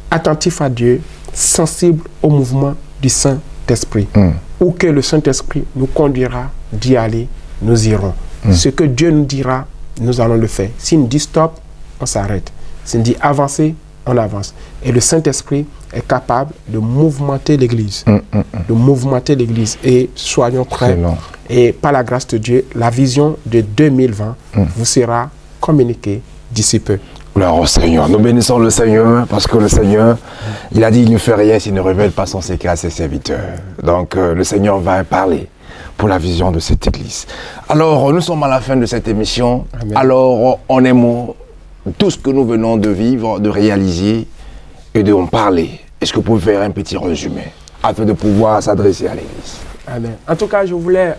Attentifs à Dieu, sensibles au mouvement du Saint-Esprit. Où que le Saint-Esprit nous conduira d'y aller, nous irons. Ce que Dieu nous dira, nous allons le faire. S'il nous dit stop, on s'arrête. S'il nous dit avancer, on avance. Et le Saint-Esprit est capable de mouvementer l'Église. De mouvementer l'Église. Et soyons prêts. Et par la grâce de Dieu, la vision de 2020 vous sera communiquée d'ici peu. Gloire au Seigneur. Nous bénissons le Seigneur parce que le Seigneur, il a dit il ne fait rien s'il ne révèle pas son secret à ses serviteurs. Donc le Seigneur va parler. pour la vision de cette église. Alors, nous sommes à la fin de cette émission. Amen. Alors, en un mot, tout ce que nous venons de vivre, de réaliser et de en parler, est-ce que vous pouvez faire un petit résumé afin de pouvoir s'adresser à l'église? Amen. En tout cas, je voulais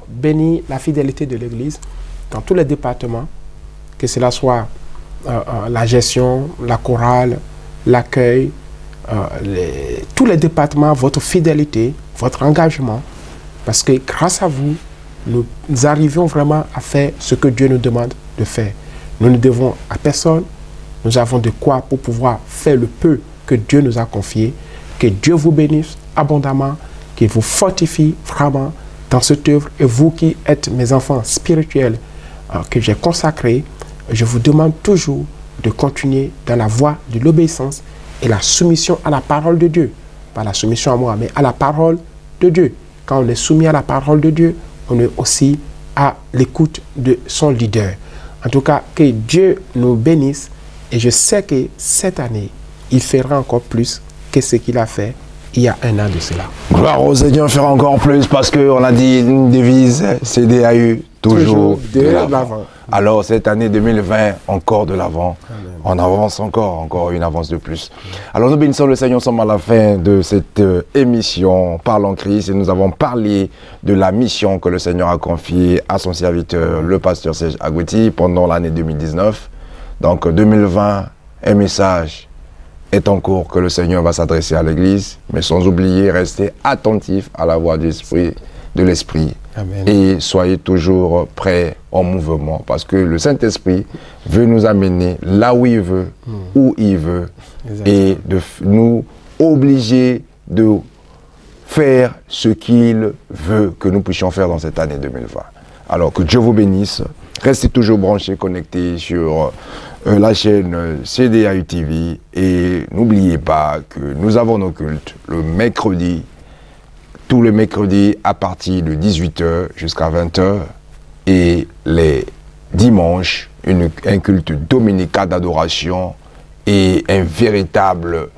bénir la fidélité de l'église dans tous les départements, que cela soit la gestion, la chorale, l'accueil, tous les départements, votre fidélité, votre engagement, parce que grâce à vous, nous arrivons vraiment à faire ce que Dieu nous demande de faire. Nous ne devons à personne, nous avons de quoi pour pouvoir faire le peu que Dieu nous a confié. Que Dieu vous bénisse abondamment, qu'il vous fortifie vraiment dans cette œuvre. Et vous qui êtes mes enfants spirituels que j'ai consacrés, je vous demande toujours de continuer dans la voie de l'obéissance et la soumission à la parole de Dieu. Pas la soumission à moi, mais à la parole de Dieu. Quand on est soumis à la parole de Dieu, on est aussi à l'écoute de son leader. En tout cas, que Dieu nous bénisse. Et je sais que cette année, il fera encore plus que ce qu'il a fait il y a un an de cela. Gloire au Seigneur, faire encore plus parce qu'on a dit une devise, CDAU, toujours de l'avant. Alors cette année 2020, encore de l'avant. On avance encore une avance de plus. Alors nous bénissons le Seigneur, nous sommes à la fin de cette émission Parle en Christ et nous avons parlé de la mission que le Seigneur a confiée à son serviteur, le pasteur Serge Agoueti, pendant l'année 2019. Donc 2020, un message est en cours que le Seigneur va s'adresser à l'Église, mais sans oublier, rester attentif à la voix de l'Esprit. Et soyez toujours prêts en mouvement, parce que le Saint-Esprit veut nous amener là où il veut, où il veut, et de nous obliger de faire ce qu'il veut que nous puissions faire dans cette année 2020. Alors que Dieu vous bénisse. Restez toujours branchés, connectés sur la chaîne CDAU TV et n'oubliez pas que nous avons nos cultes le mercredi, tous les mercredis à partir de 18h jusqu'à 20h et les dimanches, un culte dominical d'adoration et un véritable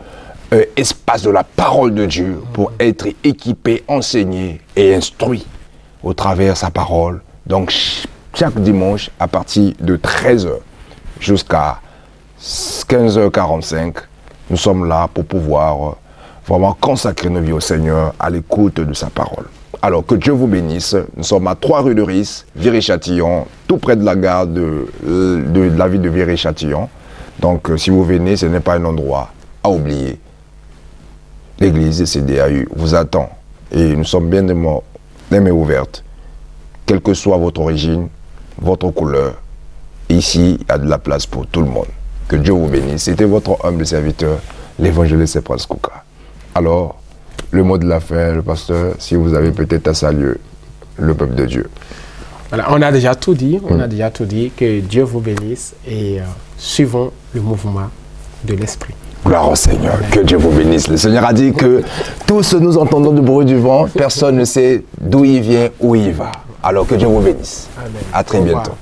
espace de la parole de Dieu pour être équipé, enseigné et instruit au travers de sa parole. Donc, chaque dimanche, à partir de 13h jusqu'à 15h45, nous sommes là pour pouvoir vraiment consacrer nos vies au Seigneur à l'écoute de sa parole. Alors, que Dieu vous bénisse. Nous sommes à 3 rue de Ris, Viry-Châtillon, tout près de la gare de la ville de Viry-Châtillon. Donc, si vous venez, ce n'est pas un endroit à oublier. L'église de CDAU vous attend. Et nous sommes bien des mains ouvertes. Quelle que soit votre origine, votre couleur, ici, il y a de la place pour tout le monde. Que Dieu vous bénisse. C'était votre humble serviteur, l'évangéliste Prince Kouka. Alors, le mot de la fin, le pasteur, si vous avez peut-être à saluer le peuple de Dieu. Voilà, on a déjà tout dit, que Dieu vous bénisse et suivons le mouvement de l'Esprit. Gloire au Seigneur, que Dieu vous bénisse. Le Seigneur a dit que tous nous entendons le bruit du vent, personne ne sait d'où il vient, où il va. Alors que Dieu vous bénisse. Amen. À très bientôt.